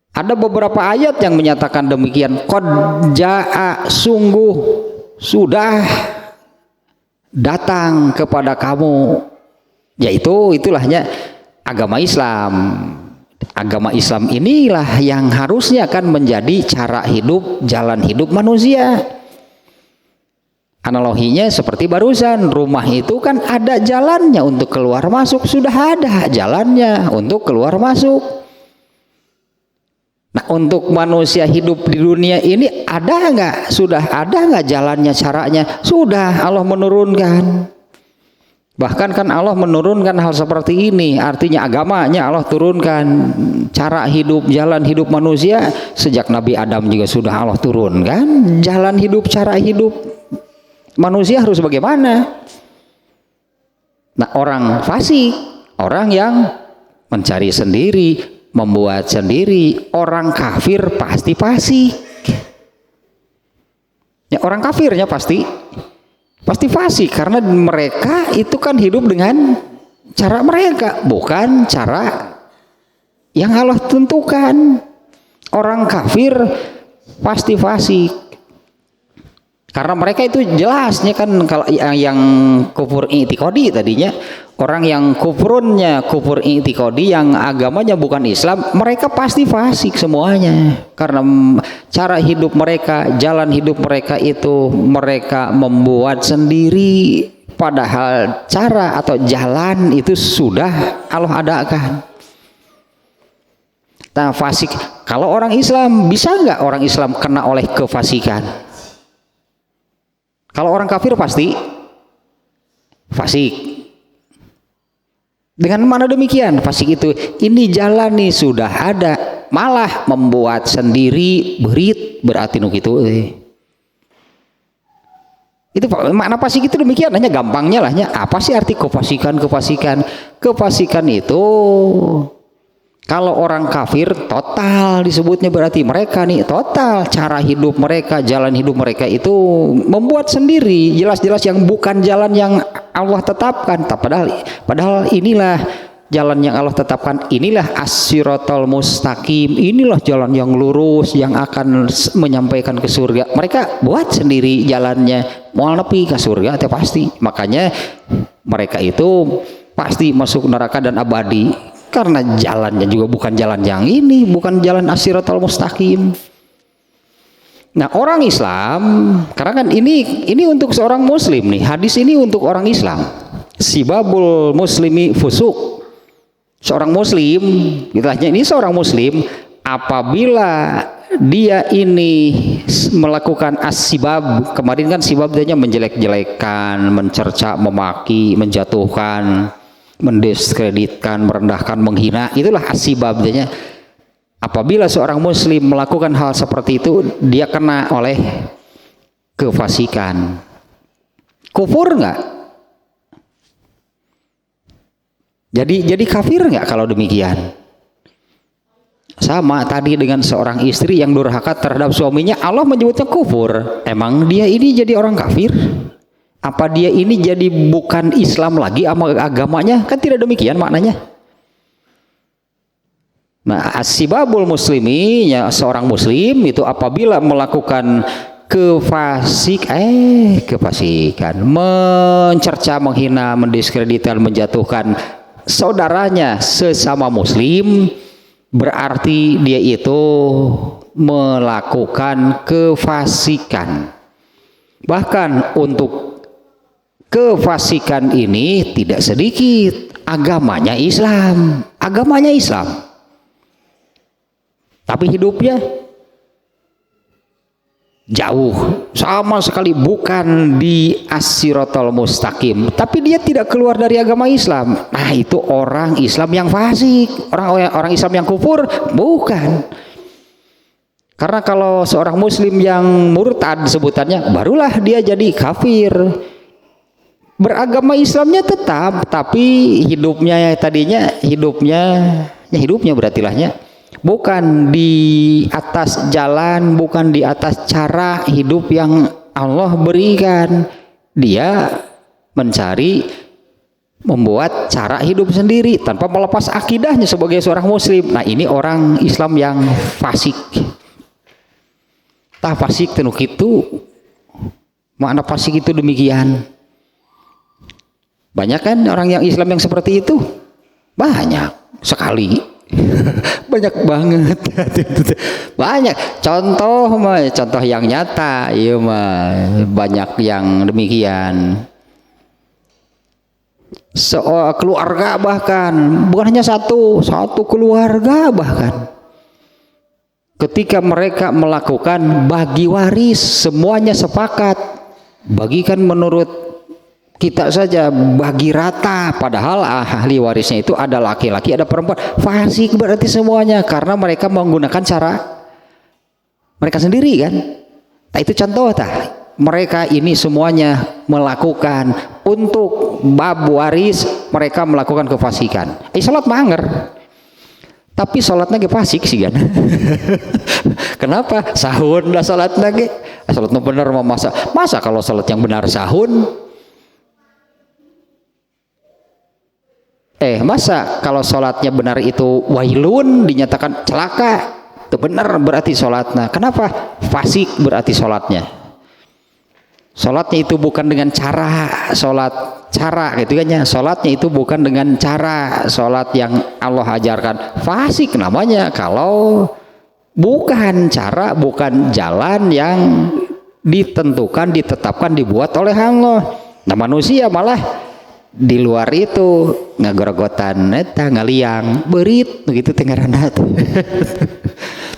Ada beberapa ayat yang menyatakan demikian. Qad jaa, sungguh sudah datang kepada kamu, yaitu itulahnya agama Islam. Agama Islam inilah yang harusnya akan menjadi cara hidup, jalan hidup manusia. Analoginya seperti barusan, rumah itu kan ada jalannya untuk keluar masuk, sudah ada jalannya untuk keluar masuk. Nah untuk manusia hidup di dunia ini ada nggak? Sudah ada nggak jalannya, caranya? Sudah, Allah menurunkan. Bahkan kan Allah menurunkan hal seperti ini, artinya agamanya Allah turunkan. Cara hidup, jalan hidup manusia sejak Nabi Adam juga sudah Allah turunkan. Jalan hidup, cara hidup manusia harus bagaimana? Nah orang fasik, orang yang mencari sendiri, membuat sendiri. Orang kafir pasti fasik. Ya orang kafirnya pasti fasik, karena mereka itu kan hidup dengan cara mereka, bukan cara yang Allah tentukan. Orang kafir pasti fasik, karena mereka itu jelasnya kan, kalau yang kufur i'tiqadi tadinya, orang yang kufur i'tiqadi, yang agamanya bukan Islam, mereka pasti fasik semuanya. Karena cara hidup mereka, jalan hidup mereka itu mereka membuat sendiri, padahal cara atau jalan itu sudah Allah adakan. Nah fasik, kalau orang Islam, bisa nggak orang Islam kena oleh kefasikan? Kalau orang kafir pasti fasik. Dengan mana demikian? Fasik itu, ini jalan nih sudah ada, malah membuat sendiri, berit berarti nuk itu. Itu makna fasik itu demikian. Hanya gampangnya lahnya, apa sih arti kefasikan? Kefasikan itu kalau orang kafir total disebutnya, berarti mereka nih total cara hidup mereka, jalan hidup mereka itu membuat sendiri, jelas-jelas yang bukan jalan yang Allah tetapkan. Padahal inilah jalan yang Allah tetapkan, inilah as-siratal mustaqim, inilah jalan yang lurus yang akan menyampaikan ke surga. Mereka buat sendiri jalannya, mau nepi ke surga itu pasti. Makanya mereka itu pasti masuk neraka dan abadi, karena jalannya juga bukan jalan yang ini, bukan jalan as-siratal mustaqim. Nah orang Islam, karena kan ini untuk seorang muslim nih, hadis ini untuk orang Islam. Sibabul muslimi fusuk. Seorang muslim, kitanya ini seorang muslim, apabila dia ini melakukan as-sibab, kemarin kan sibab dia menjelek-jelekan, mencerca, memaki, menjatuhkan, mendiskreditkan, merendahkan, menghina, itulah as-sibab dia. Apabila seorang muslim melakukan hal seperti itu, dia kena oleh kefasikan. Kufur nggak? Jadi kafir nggak kalau demikian? Sama tadi dengan seorang istri yang durhaka terhadap suaminya, Allah menyebutnya kufur. Emang dia ini jadi orang kafir? Apa dia ini jadi bukan Islam lagi agamanya? Kan tidak demikian maknanya. Nah, as-sibabul muslimi, ya seorang muslim itu apabila melakukan kefasikan, mencerca, menghina, mendiskreditkan, menjatuhkan saudaranya sesama muslim, berarti dia itu melakukan kefasikan. Bahkan untuk kefasikan ini tidak sedikit, agamanya Islam, tapi hidupnya jauh, sama sekali bukan di as-siratal mustaqim, tapi dia tidak keluar dari agama Islam. Nah, itu orang Islam yang fasik, orang Islam yang kufur, bukan. Karena kalau seorang muslim yang murtad sebutannya, barulah dia jadi kafir. Beragama Islamnya tetap, tapi hidupnya berartilahnya bukan di atas jalan, bukan di atas cara hidup yang Allah berikan. Dia membuat cara hidup sendiri tanpa melepas akidahnya sebagai seorang muslim. Nah, ini orang Islam yang fasik. Tah fasik tenuk itu, makna fasik itu demikian. Banyak kan orang yang Islam yang seperti itu? Banyak sekali. Banyak banget. Banyak contoh yang nyata, iya mah banyak yang demikian. Keluarga bahkan, bukan hanya satu keluarga bahkan, ketika mereka melakukan bagi waris, semuanya sepakat bagikan menurut kita saja, bagi rata, padahal ahli warisnya itu ada laki-laki, ada perempuan. Fasik berarti semuanya, karena mereka menggunakan cara mereka sendiri kan. Nah, itu contoh mereka ini semuanya melakukan untuk bab waris, mereka melakukan kefasikan. Salat manger, tapi salatnya ge fasik sih kan. Kenapa? Sahun lah salatnya ge. Salatnya benar mau masa kalau salat yang benar sahun? Masa kalau sholatnya benar itu wailun, dinyatakan celaka, itu benar berarti sholatnya. Kenapa? Fasik berarti sholatnya. Sholatnya itu bukan dengan cara gitu kan ya. Sholatnya itu bukan dengan cara sholat yang Allah ajarkan. Fasik namanya kalau bukan cara, bukan jalan yang ditentukan, ditetapkan, dibuat oleh Allah. Nah, manusia malah di luar itu ngagorogotan eta ngaliang berit begitu tengarana.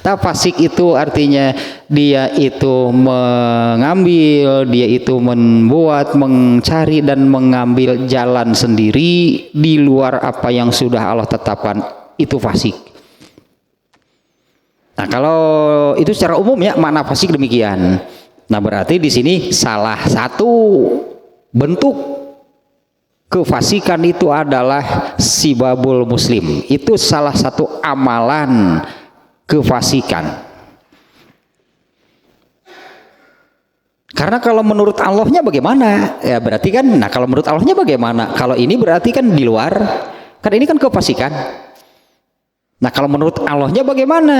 Tak fasik itu artinya dia itu mengambil, dia itu membuat, mencari dan mengambil jalan sendiri di luar apa yang sudah Allah tetapkan, itu fasik. Nah, kalau itu secara umum ya makna fasik demikian. Nah, berarti di sini salah satu bentuk kefasikan itu adalah sibabul muslim. Itu salah satu amalan kefasikan. Karena kalau menurut Allahnya bagaimana? Ya berarti kan, nah kalau menurut Allahnya bagaimana? Kalau ini berarti kan di luar, kan ini kan kefasikan. Nah kalau menurut Allahnya bagaimana?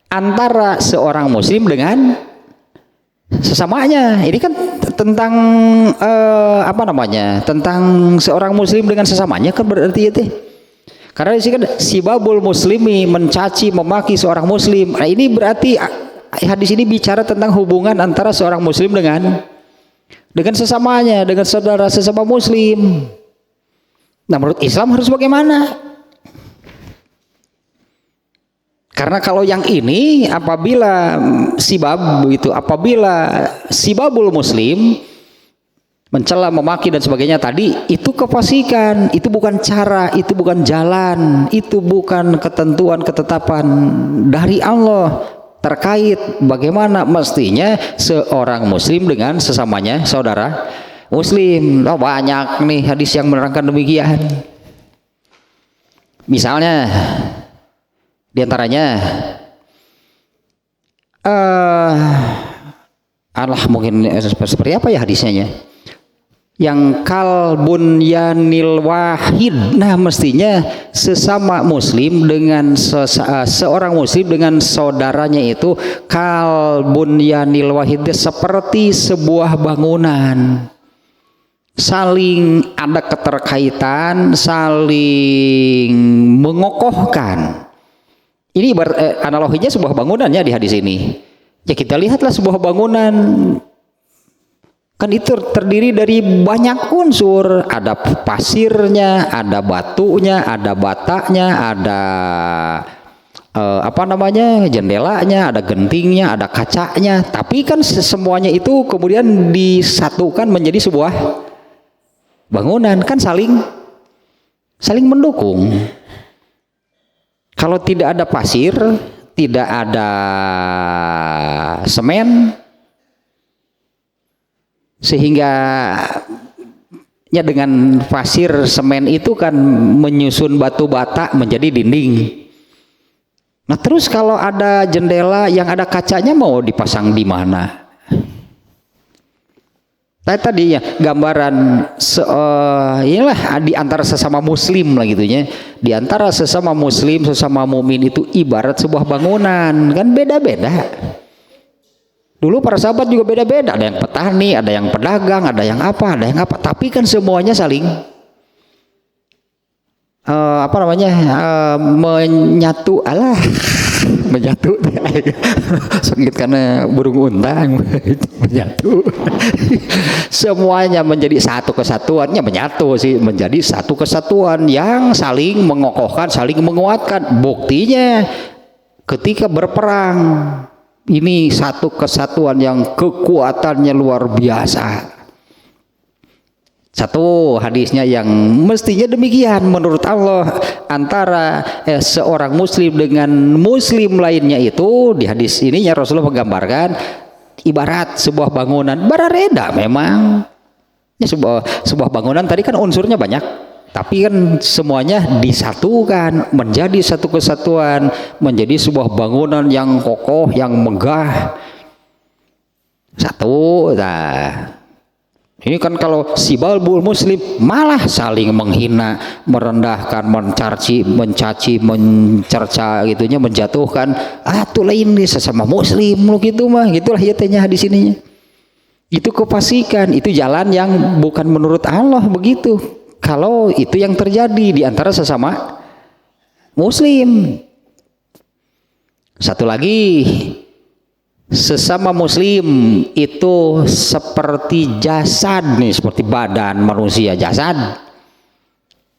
Antara seorang muslim dengan sesamanya. Ini kan tentang tentang seorang muslim dengan sesamanya kan berarti itu. Karena di sini kan sibabul muslimi, mencaci memaki seorang muslim. Nah, ini berarti hadis ini bicara tentang hubungan antara seorang muslim dengan sesamanya, dengan saudara sesama muslim. Nah, menurut Islam harus bagaimana? Karena kalau yang ini apabila sibabul muslim mencela, memaki dan sebagainya tadi, itu kefasikan, itu bukan cara, itu bukan jalan, itu bukan ketentuan ketetapan dari Allah terkait bagaimana mestinya seorang muslim dengan sesamanya saudara muslim. Oh, banyak nih hadis yang menerangkan demikian. Misalnya di antaranya mungkin seperti apa ya hadisnya, yang kalbun yanil wahid. Nah, mestinya sesama muslim dengan seorang muslim dengan saudaranya itu kalbun yanil wahid, seperti sebuah bangunan, saling ada keterkaitan, saling mengokohkan. Ini analoginya sebuah bangunannya di hadis ini. Ya kita lihatlah sebuah bangunan, kan itu terdiri dari banyak unsur, ada pasirnya, ada batunya, ada batanya, ada jendelanya, ada gentingnya, ada kacanya. Tapi kan semuanya itu kemudian disatukan menjadi sebuah bangunan, kan saling mendukung. Kalau tidak ada pasir, tidak ada semen, sehingga ya dengan pasir semen itu kan menyusun batu bata menjadi dinding. Nah terus kalau ada jendela yang ada kacanya mau dipasang di mana? Tadi ya gambaran inilah di antara sesama muslim lah gitunya. Di antara sesama muslim, sesama mukmin itu ibarat sebuah bangunan, kan beda-beda. Dulu para sahabat juga beda-beda, ada yang petani, ada yang pedagang, ada yang apa, tapi kan semuanya saling menyatu menyatu sengit karena burung untang menyatu semuanya menjadi satu kesatuannya, menjadi satu kesatuan yang saling mengokohkan, saling menguatkan. Buktinya ketika berperang ini satu kesatuan yang kekuatannya luar biasa. Satu hadisnya yang mestinya demikian menurut Allah, antara seorang muslim dengan muslim lainnya itu di hadis ininya Rasulullah menggambarkan ibarat sebuah bangunan. Berbeda memang ya, sebuah bangunan tadi kan unsurnya banyak, tapi kan semuanya disatukan menjadi satu kesatuan, menjadi sebuah bangunan yang kokoh, yang megah. Satu. Nah ini kan kalau sibalbul muslim malah saling menghina, merendahkan, mencaci, mencerca gitunya, menjatuhkan. Tuh lain nih sesama muslim lu gitu mah, gitulah ya tehnya di sininya. Itu kefasikan, itu jalan yang bukan menurut Allah begitu. Kalau itu yang terjadi di antara sesama muslim. Satu lagi, sesama muslim itu seperti jasad nih, seperti badan manusia, jasad.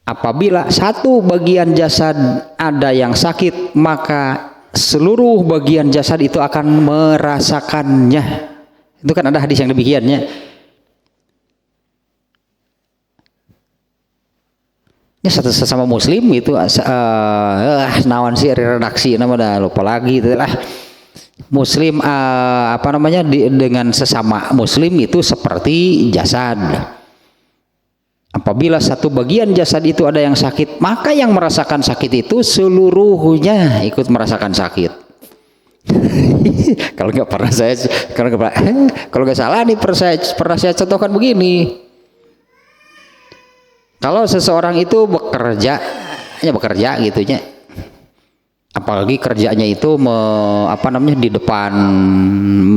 Apabila satu bagian jasad ada yang sakit, maka seluruh bagian jasad itu akan merasakannya. Itu kan ada hadis yang demikiannya. Ya sesama muslim itu nawan sih redaksi nama dah lupa lagi itu lah. Muslim dengan sesama muslim itu seperti jasad. Apabila satu bagian jasad itu ada yang sakit, maka yang merasakan sakit itu seluruhnya ikut merasakan sakit. Kalau nggak salah nih pernah saya contohkan begini. Kalau seseorang itu bekerja gitunya, apalagi kerjanya itu di depan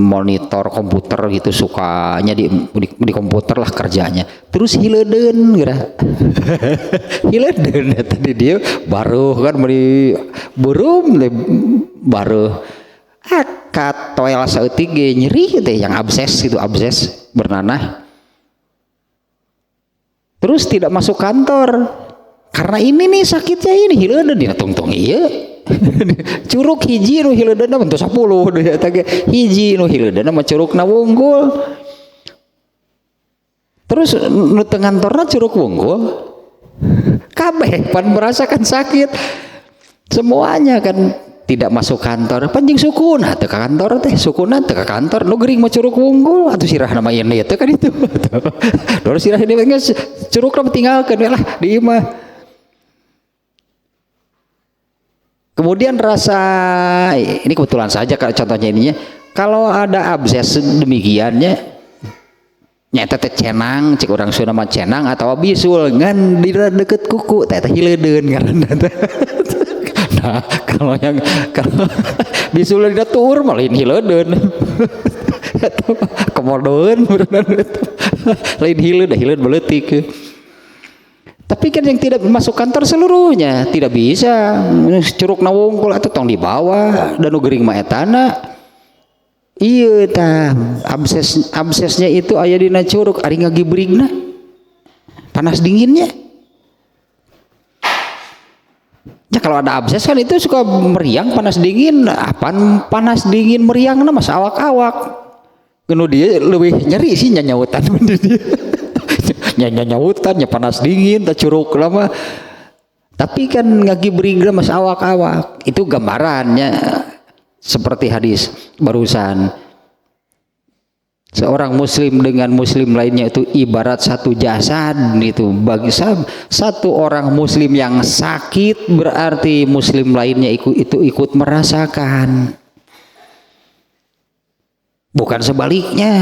monitor komputer gitu, sukanya di komputer lah kerjanya, terus hileuden hileuden tadi dia baru kan beri burum baru katoel saeutik ge nyeri teh yang abses bernanah, terus tidak masuk kantor karena ini nih sakitnya ini hileuden dina tungtung iya. Curug hiji nu hileudana bentuk 10 eta ge hiji nu hileudana mah curugna wunggul, terus nu teu ngantorna curug wunggul kabeh pan merasakan sakit semuanya kan tidak masuk kantor panjing sukuna teu ka kantor teh sukuna teu ka kantor nu geuring mah curug wunggul atuh sirahna mah ieu teh kan itu dor sirah ini geus curugna tinggalkeun lah di imah. Kemudian rasa ini kebetulan saja contohnya ininya, kalau ada abses demikiannya nyata teh cenang, cek orang Sunda mah cenang atau bisul ngan di deket kuku teh hileuden ngaranna. Nah, kalau bisul di tur mah lain hileuden. Komodoeun lain hileud beleutik. Tapi kan yang tidak masuk kantor seluruhnya tidak bisa. Curug na wungkul atau tong dibawa dan gering mah etana. Iya tah, absesnya itu aya dina curug ari ngagibrigna. Panas dinginnya. Ya kalau ada abses kan itu suka meriang panas dingin. Apaan panas dingin meriang nama awak-awak. Genu dia lebih nyeri sih nyanyautan dia. Nyanyautan nya panas dingin tak curug lama. Tapi kan ngagibrigna mas awak-awak. Itu gambarannya seperti hadis barusan. Seorang muslim dengan muslim lainnya itu ibarat satu jasad itu. Bagi satu orang muslim yang sakit berarti muslim lainnya itu ikut merasakan. Bukan sebaliknya.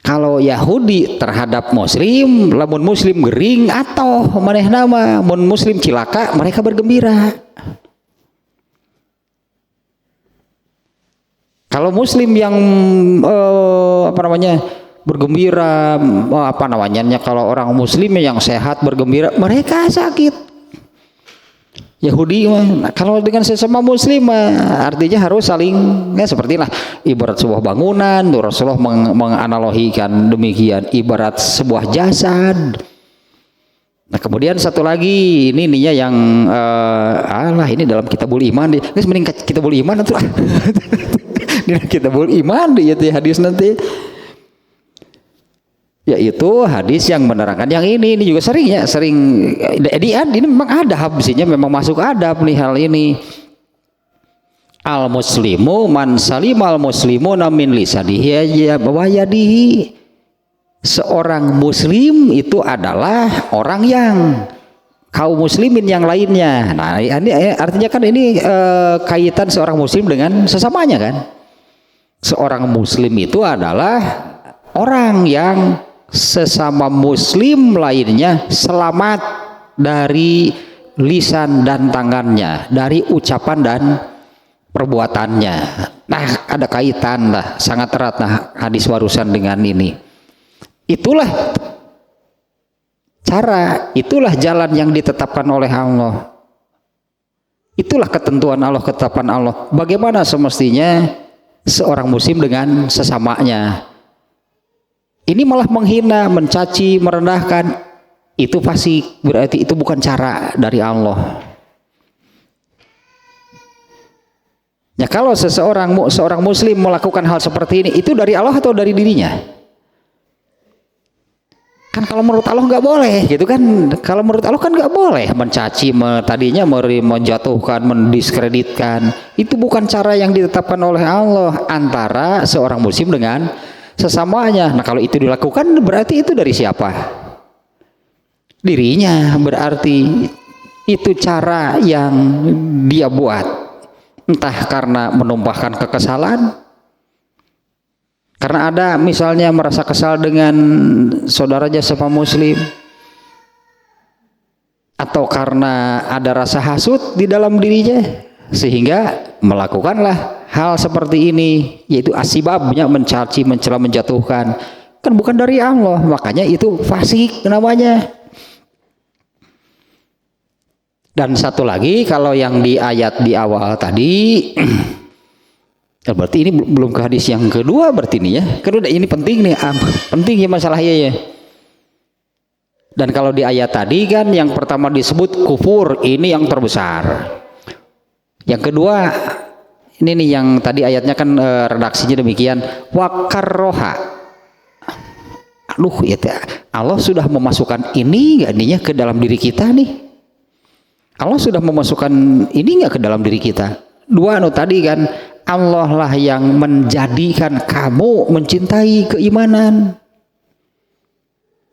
Kalau Yahudi terhadap muslim, lamun muslim gering atau maneh nama, mun muslim cilaka mereka bergembira. Kalau muslim yang bergembira, kalau orang muslim yang sehat bergembira, mereka sakit. Yahudi kalau dengan sesama muslim artinya harus saling sepertilah ibarat sebuah bangunan. Rasulullah menganalogikan demikian, ibarat sebuah jasad. Nah kemudian satu lagi ini ininya yang ini dalam kitabul iman deh. Mending kitabul iman tuh. Kitabul iman dia hadis nanti. Yaitu hadis yang menerangkan yang ini juga sering ini memang ada habisnya, memang masuk adab nih hal ini. Al muslimu man salimal muslimuna min lisanihi wa yadihi. Seorang muslim itu adalah orang yang kaum muslimin yang lainnya. Nah ini artinya kan ini kaitan seorang muslim dengan sesamanya kan. Seorang muslim itu adalah orang yang sesama muslim lainnya selamat dari lisan dan tangannya, dari ucapan dan perbuatannya. Nah ada kaitan lah sangat erat hadis barusan dengan ini. Itulah cara, itulah jalan yang ditetapkan oleh Allah. Itulah ketentuan Allah, ketetapan Allah. Bagaimana semestinya seorang muslim dengan sesamanya. Ini malah menghina, mencaci, merendahkan. Itu fasik, berarti itu bukan cara dari Allah. Ya kalau seorang muslim melakukan hal seperti ini, itu dari Allah atau dari dirinya? Kan kalau menurut Allah nggak boleh gitu kan. Kalau menurut Allah kan nggak boleh mencaci, tadinya menjatuhkan, mendiskreditkan. Itu bukan cara yang ditetapkan oleh Allah antara seorang muslim dengan sesamanya. Nah kalau itu dilakukan berarti itu dari siapa? Dirinya. Berarti itu cara yang dia buat, entah karena menumpahkan kekesalan, karena ada misalnya merasa kesal dengan saudaranya sesama muslim, atau karena ada rasa hasut di dalam dirinya sehingga melakukanlah hal seperti ini, yaitu asbabnya mencaci, mencela, menjatuhkan. Kan bukan dari Allah, makanya itu fasik namanya. Dan satu lagi, kalau yang di ayat di awal tadi berarti ini belum ke hadis yang kedua berarti ini ya. Kedua ini penting nih, penting ya masalahnya ya. Dan kalau di ayat tadi kan yang pertama disebut kufur, ini yang terbesar. Yang kedua ini nih yang tadi ayatnya kan redaksinya demikian, wakarroha. Aduh ya Allah sudah memasukkan ini nggak ninya ke dalam diri kita nih. Allah sudah memasukkan ini nggak ke dalam diri kita. Dua tadi kan, Allah lah yang menjadikan kamu mencintai keimanan.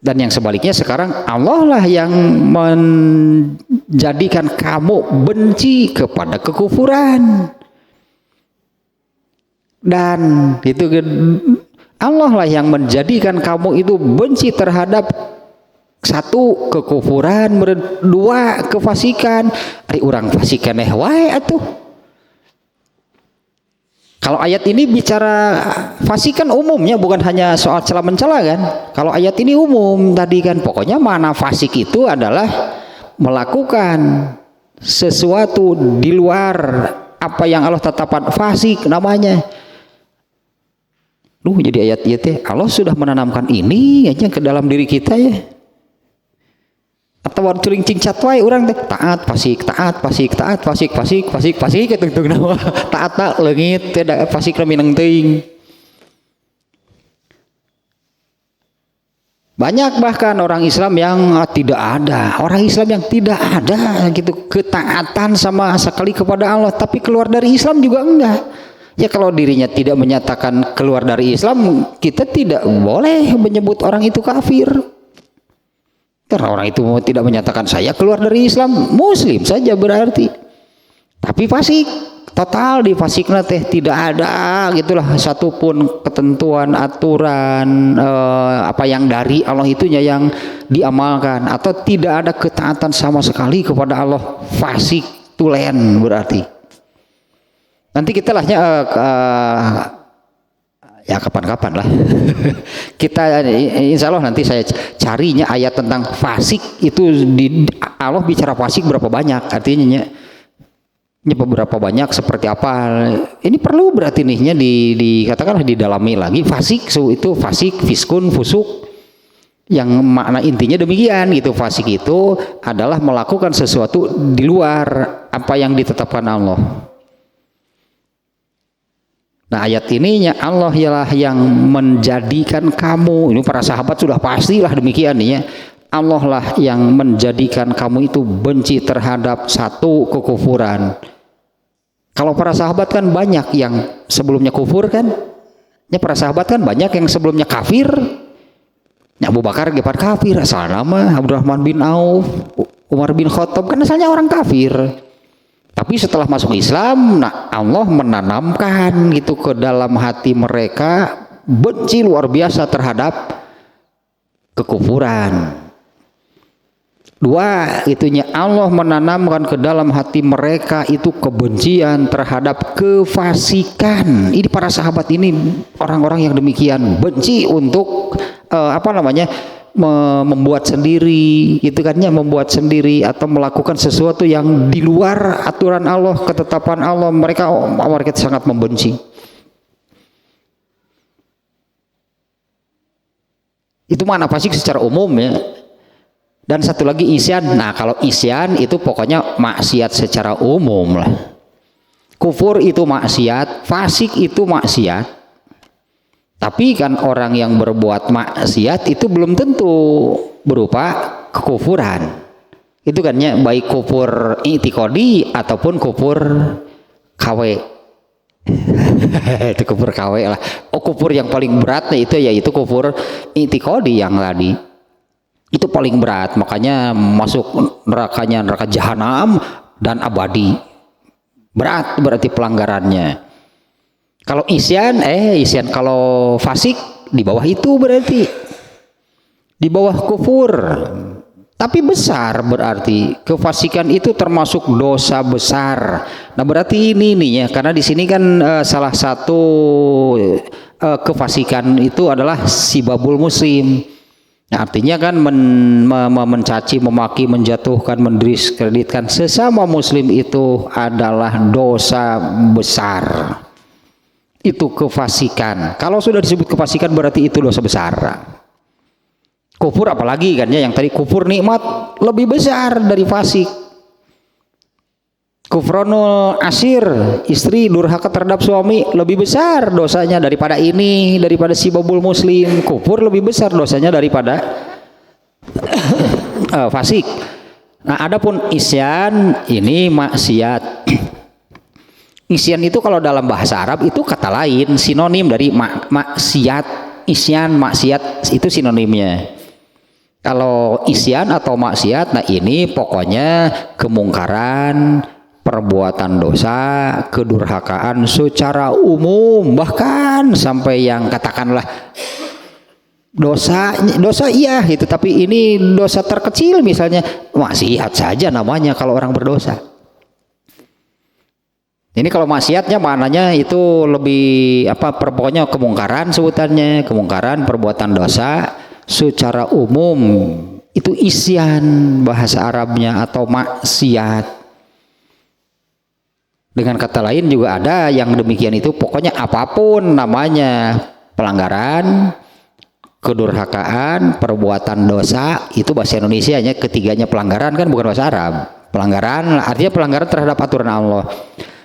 Dan yang sebaliknya sekarang Allah lah yang menjadikan kamu benci kepada kekufuran. Dan itu Allah lah yang menjadikan kamu itu benci terhadap satu kekufuran, dua kefasikan. Ari urang fasikan wae atuh. Kalau ayat ini bicara fasik kan umumnya, bukan hanya soal cela mencela kan. Kalau ayat ini umum tadi kan, pokoknya mana fasik itu adalah melakukan sesuatu di luar apa yang Allah tetapkan, fasik namanya. Jadi ayat-ayatnya Allah sudah menanamkan ini aja ke dalam diri kita ya. Atau waktu turing cingcat wae orang teh taat fasik gitu nama taat tak leungit tidak fasik minang teuing. Banyak bahkan orang Islam yang tidak ada gitu ketaatan sama sekali kepada Allah, tapi keluar dari Islam juga enggak. Ya kalau dirinya tidak menyatakan keluar dari Islam, kita tidak boleh menyebut orang itu kafir. Karena orang itu tidak menyatakan saya keluar dari Islam, muslim saja berarti. Tapi fasik, total di fasikna teh tidak ada gitulah satupun ketentuan, aturan apa yang dari Allah itunya yang diamalkan, atau tidak ada ketaatan sama sekali kepada Allah, fasik tulen berarti. Nanti kita lahnya ya kapan-kapan lah kita insya Allah nanti saya carinya ayat tentang fasik itu di Allah bicara fasik berapa banyak, artinya ini beberapa banyak seperti apa. Ini perlu berarti nihnya dikatakanlah didalami lagi. Fasik itu fasik, fiskun, fusuk, yang makna intinya demikian gitu. Fasik itu adalah melakukan sesuatu di luar apa yang ditetapkan Allah. Nah ayat ininya Allah ialah yang menjadikan kamu, ini para sahabat sudah pastilah demikian nih ya, Allah lah yang menjadikan kamu itu benci terhadap satu kekufuran. Kalau para sahabat kan banyak yang sebelumnya kufur kan, ya para sahabat kan banyak yang sebelumnya kafir. Ya, Abu Bakar gepar kafir, asal nama Abdurrahman bin Auf, Umar bin Khattab kan asalnya orang kafir. Tapi setelah masuk Islam, nah Allah menanamkan gitu ke dalam hati mereka benci luar biasa terhadap kekufuran. Dua, itunya Allah menanamkan ke dalam hati mereka itu kebencian terhadap kefasikan. Ini para sahabat ini orang-orang yang demikian, benci untuk membuat sendiri gitu kan ya, membuat sendiri atau melakukan sesuatu yang di luar aturan Allah, ketetapan Allah. Mereka sangat membenci. Itu mana fasik secara umum ya. Dan satu lagi isyan. Nah kalau isyan itu pokoknya maksiat secara umum lah. Kufur itu maksiat, fasik itu maksiat. Tapi kan orang yang berbuat maksiat itu belum tentu berupa kekufuran. Itu kan ya, baik kufur i'tiqadi ataupun kufur KW. Itu kufur KW lah. Oh, kufur yang paling berat itu yaitu kufur i'tiqadi yang tadi. Itu paling berat, makanya masuk nerakanya neraka jahanam dan abadi. Berat berarti pelanggarannya. Kalau isyan kalau fasik di bawah itu berarti di bawah kufur, tapi besar berarti kefasikan itu termasuk dosa besar. Nah berarti ini nih ya, karena di sini kan salah satu kefasikan itu adalah sibabul muslim. Nah, artinya kan mencaci, memaki, menjatuhkan, mendiskreditkan sesama muslim itu adalah dosa besar. Itu kefasikan. Kalau sudah disebut kefasikan berarti itu dosa besar. Kufur apalagi kan ya, yang tadi kufur nikmat lebih besar dari fasik. Kufronul asir, istri durhaka terhadap suami lebih besar dosanya daripada ini, daripada sibabul muslim. Kufur lebih besar dosanya daripada fasik. Nah adapun isyan ini maksiat. Isyan itu kalau dalam bahasa Arab itu kata lain, sinonim dari maksiat. Isyan, maksiat itu sinonimnya. Kalau isyan atau maksiat, nah ini pokoknya kemungkaran, perbuatan dosa, kedurhakaan secara umum, bahkan sampai yang katakanlah dosa iya gitu, tapi ini dosa terkecil misalnya, maksiat saja namanya kalau orang berdosa. Ini kalau maksiatnya maknanya itu lebih apa, pokoknya kemungkaran sebutannya, kemungkaran perbuatan dosa secara umum itu isyan bahasa Arabnya atau maksiat. Dengan kata lain juga ada yang demikian itu, pokoknya apapun namanya pelanggaran, kedurhakaan, perbuatan dosa, itu bahasa Indonesianya ketiganya pelanggaran kan, bukan bahasa Arab. Pelanggaran artinya pelanggaran terhadap aturan Allah.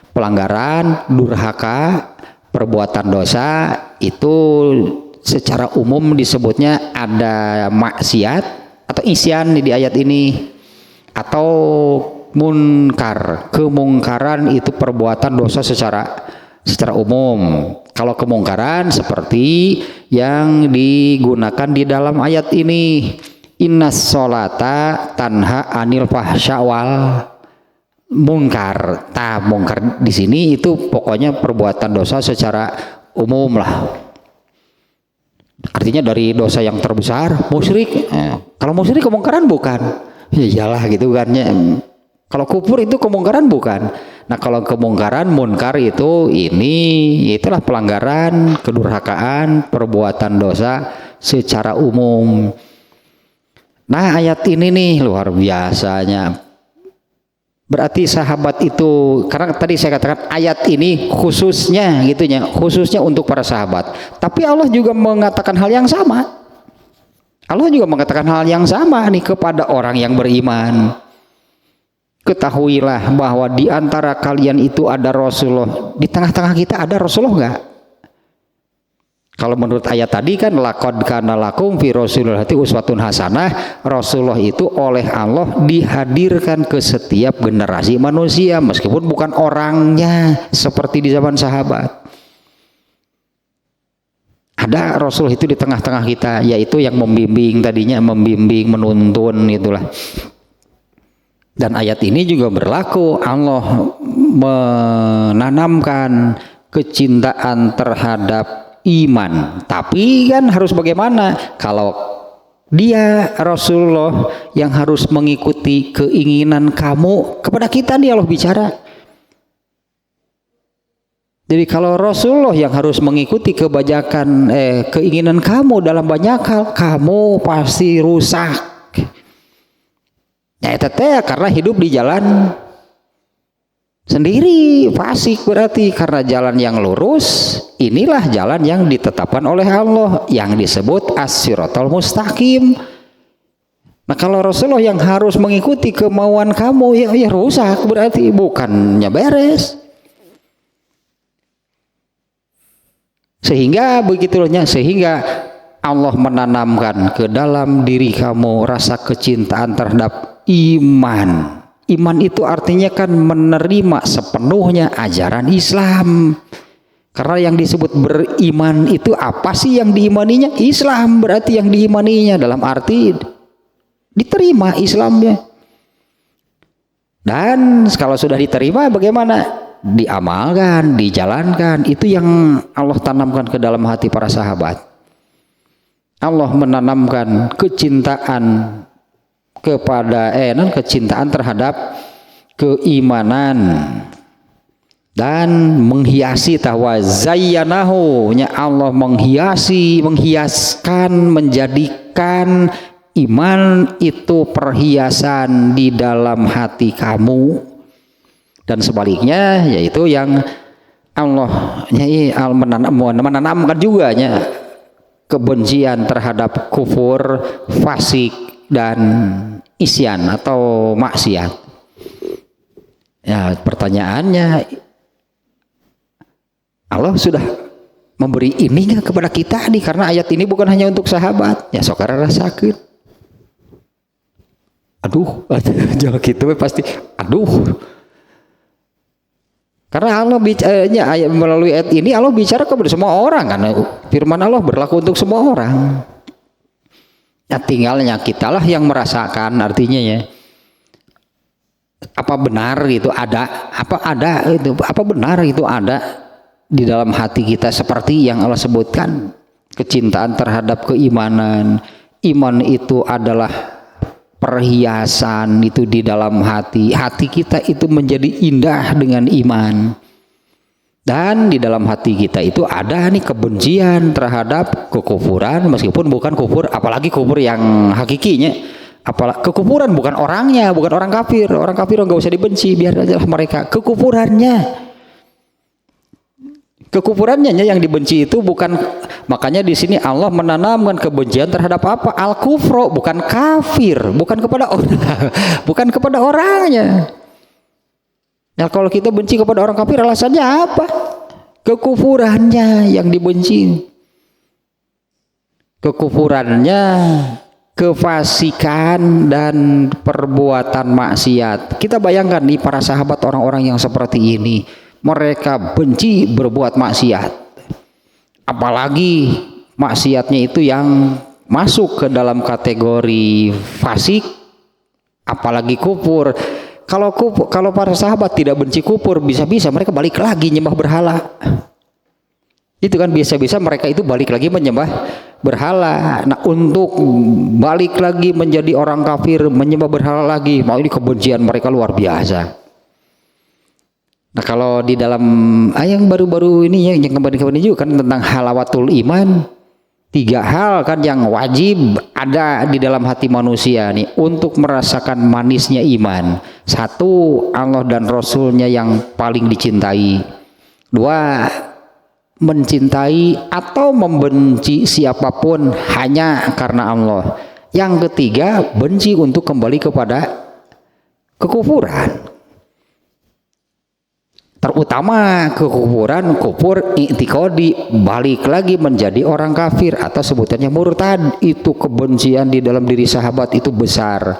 Pelanggaran, durhaka, perbuatan dosa itu secara umum disebutnya ada maksiat atau isyan di ayat ini, atau munkar. Kemungkaran itu perbuatan dosa secara umum. Kalau kemungkaran seperti yang digunakan di dalam ayat ini, innas sholata tanha anil fahsya wal munkar. Mungkar di sini itu pokoknya perbuatan dosa secara umum lah. Artinya dari dosa yang terbesar musyrik. Kalau musyrik kemungkaran bukan? Ya iyalah gitu kan ya. Kalau kufur itu kemungkaran bukan? Nah kalau kemungkaran munkar itu itulah pelanggaran, kedurhakaan, perbuatan dosa secara umum. Nah ayat ini nih luar biasanya. Berarti sahabat itu, karena tadi saya katakan ayat ini khususnya gitunya, khususnya untuk para sahabat. Tapi Allah juga mengatakan hal yang sama. Allah juga mengatakan hal yang sama nih kepada orang yang beriman. Ketahuilah bahwa di antara kalian itu ada Rasulullah. Di tengah-tengah kita ada Rasulullah enggak? Kalau menurut ayat tadi kan laqad kana lakum fi rasulillahi uswatun hasanah, Rasulullah itu oleh Allah dihadirkan ke setiap generasi manusia meskipun bukan orangnya seperti di zaman sahabat. Ada Rasul itu di tengah-tengah kita, yaitu yang membimbing, tadinya membimbing, menuntun itulah. Dan ayat ini juga berlaku, Allah menanamkan kecintaan terhadap iman. Tapi kan harus bagaimana? Kalau dia Rasulullah yang harus mengikuti keinginan kamu, kepada kita dia Allah bicara. Jadi kalau Rasulullah yang harus mengikuti keinginan kamu dalam banyak hal, kamu pasti rusak. Ya teteh karena hidup di jalan sendiri fasik, berarti karena jalan yang lurus inilah jalan yang ditetapkan oleh Allah yang disebut as-siratal mustaqim. Nah kalau Rasulullah yang harus mengikuti kemauan kamu ya rusak, berarti bukannya beres. Sehingga begitulah, sehingga Allah menanamkan ke dalam diri kamu rasa kecintaan terhadap iman. Iman itu artinya kan menerima sepenuhnya ajaran Islam. Karena yang disebut beriman itu apa sih yang diimaninya? Islam, berarti yang diimaninya dalam arti diterima Islamnya. Dan kalau sudah diterima bagaimana? Diamalkan, dijalankan. Itu yang Allah tanamkan ke dalam hati para sahabat. Allah menanamkan kecintaan kepada kecintaan terhadap keimanan dan menghiasi tawa zayyanahu nya Allah menghiaskan, menjadikan iman itu perhiasan di dalam hati kamu, dan sebaliknya yaitu yang Allah menanamkan juga kebencian terhadap kufur, fasik dan isyan atau maksiat. Ya, pertanyaannya, Allah sudah memberi ini nggak kepada kita nih? Karena ayat ini bukan hanya untuk sahabat. Ya saudara rasakan. Aduh, jangan gitu pasti. Aduh. Karena Allah bicaranya melalui ayat ini Allah bicara kepada semua orang, karena firman Allah berlaku untuk semua orang. Ya tinggalnya kitalah yang merasakan, artinya ya apa benar itu ada, apa benar itu ada di dalam hati kita seperti yang Allah sebutkan, kecintaan terhadap keimanan. Iman itu adalah perhiasan itu di dalam hati kita itu menjadi indah dengan iman. Dan di dalam hati kita itu ada nih kebencian terhadap kekufuran, meskipun bukan kufur, apalagi kufur yang hakikinya. Apalagi kekufuran bukan orangnya, bukan orang kafir. Orang kafir nggak usah dibenci, biar aja lah mereka. Kekufurannya yang dibenci itu bukan, makanya di sini Allah menanamkan kebencian terhadap apa? Al-kufro, bukan kafir, bukan kepada orang, bukan kepada orangnya. Nah kalau kita benci kepada orang kafir alasannya apa? Kekufurannya yang dibenci. Kekufurannya, kefasikan dan perbuatan maksiat. Kita bayangkan nih para sahabat orang-orang yang seperti ini, mereka benci berbuat maksiat. Apalagi maksiatnya itu yang masuk ke dalam kategori fasik, apalagi kufur. Kalau para sahabat tidak benci kufur, bisa-bisa mereka balik lagi nyembah berhala. Itu kan biasa-biasa mereka itu balik lagi menyembah berhala. Nah, untuk balik lagi menjadi orang kafir, menyembah berhala lagi, mau ini kebencian mereka luar biasa. Nah, kalau di dalam yang baru-baru ini yang kemarin-kemarin juga kan tentang halawatul iman. 3 hal kan yang wajib ada di dalam hati manusia nih untuk merasakan manisnya iman. 1, Allah dan Rasulnya yang paling dicintai. 2, mencintai atau membenci siapapun hanya karena Allah. Yang 3, benci untuk kembali kepada kekufuran. Terutama kekufuran, kufur i'tiqadi, balik lagi menjadi orang kafir atau sebutannya murtad. Itu kebencian di dalam diri sahabat itu besar.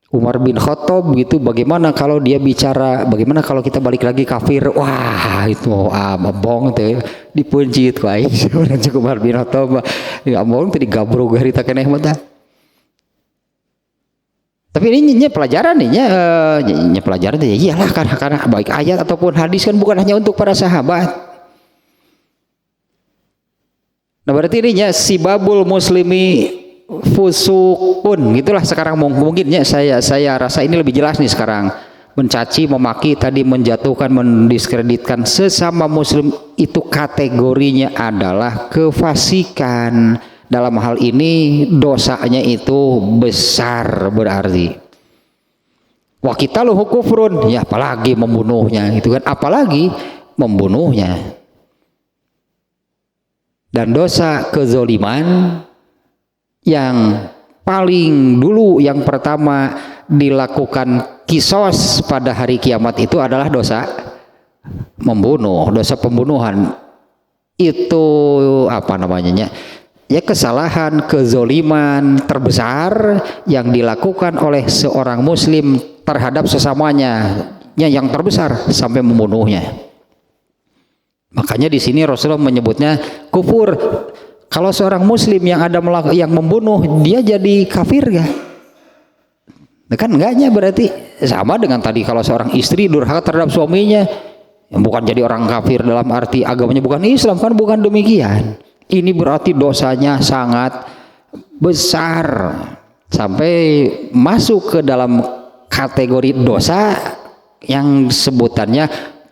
Umar bin Khattab gitu, bagaimana kalau dia bicara, bagaimana kalau kita balik lagi kafir? Wah itu mabong tuh dipunci itu aja. Umar bin Khattab nggak mau tadi gabrog hari tak keneh mata. Tapi ini pelajaran nih, pelajaran ya iyalah karena baik ayat ataupun hadis kan bukan hanya untuk para sahabat. Nah berarti ininya sibabul muslimi fusukun, gitulah sekarang mungkinnya saya rasa ini lebih jelas nih sekarang. Mencaci, memaki, tadi menjatuhkan, mendiskreditkan sesama muslim itu kategorinya adalah kefasikan. Dalam hal ini dosanya itu besar berarti. Wa qitaluhu kufrun, ya apalagi membunuhnya itu kan, apalagi membunuhnya. Dan dosa kezoliman yang paling dulu yang pertama dilakukan kisos pada hari kiamat itu adalah dosa membunuh, dosa pembunuhan. Itu apa namanya? Ya kesalahan kezoliman terbesar yang dilakukan oleh seorang muslim terhadap sesamanya, yang terbesar sampai membunuhnya. Makanya di sini Rasulullah menyebutnya kufur. Kalau seorang muslim yang membunuh, dia jadi kafir ya? Kan enggaknya, berarti sama dengan tadi kalau seorang istri durhaka terhadap suaminya, yang bukan jadi orang kafir dalam arti agamanya bukan Islam, kan bukan demikian. Ini berarti dosanya sangat besar sampai masuk ke dalam kategori dosa yang sebutannya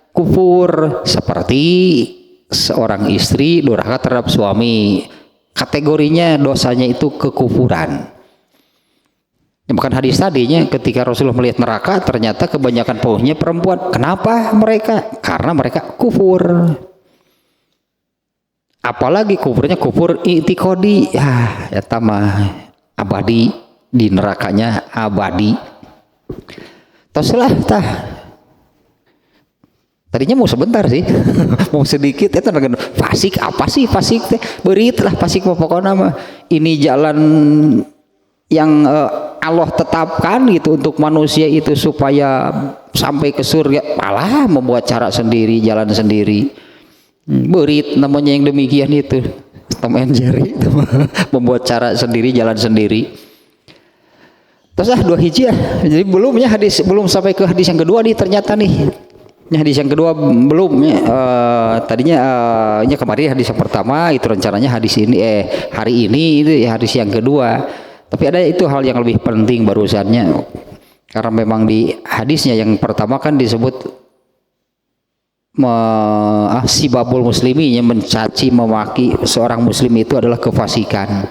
kufur, seperti seorang istri durhaka terhadap suami, kategorinya dosanya itu kekufuran. Bukan hadis tadinya ketika Rasulullah melihat neraka ternyata kebanyakan penghuninya perempuan. Kenapa mereka? Karena mereka kufur. Apalagi kufurnya kufur i'tiqadi, ya tamah abadi di nerakanya, abadi. Toslah tah. Tadinya mau sebentar sih, mau sedikit. Itu fasik apa sih fasik teh? Berit lah fasik pokoknya mah. Ini jalan yang Allah tetapkan gitu untuk manusia itu supaya sampai ke surga. Malah membuat cara sendiri, jalan sendiri. Berit namanya yang demikian itu, Tom and Jerry membuat cara sendiri, jalan sendiri. Terus 2 hiji ya. Jadi belum sampai ke hadis yang kedua nih ternyata nih. Ini hadis yang kedua belum ya. Tadinya kemarin hadis yang pertama itu rencananya hari ini itu ya hadis yang kedua. Tapi ada itu hal yang lebih penting barusannya. Karena memang di hadisnya yang pertama kan disebut sibabul muslimi, mencaci memaki seorang muslim itu adalah kefasikan.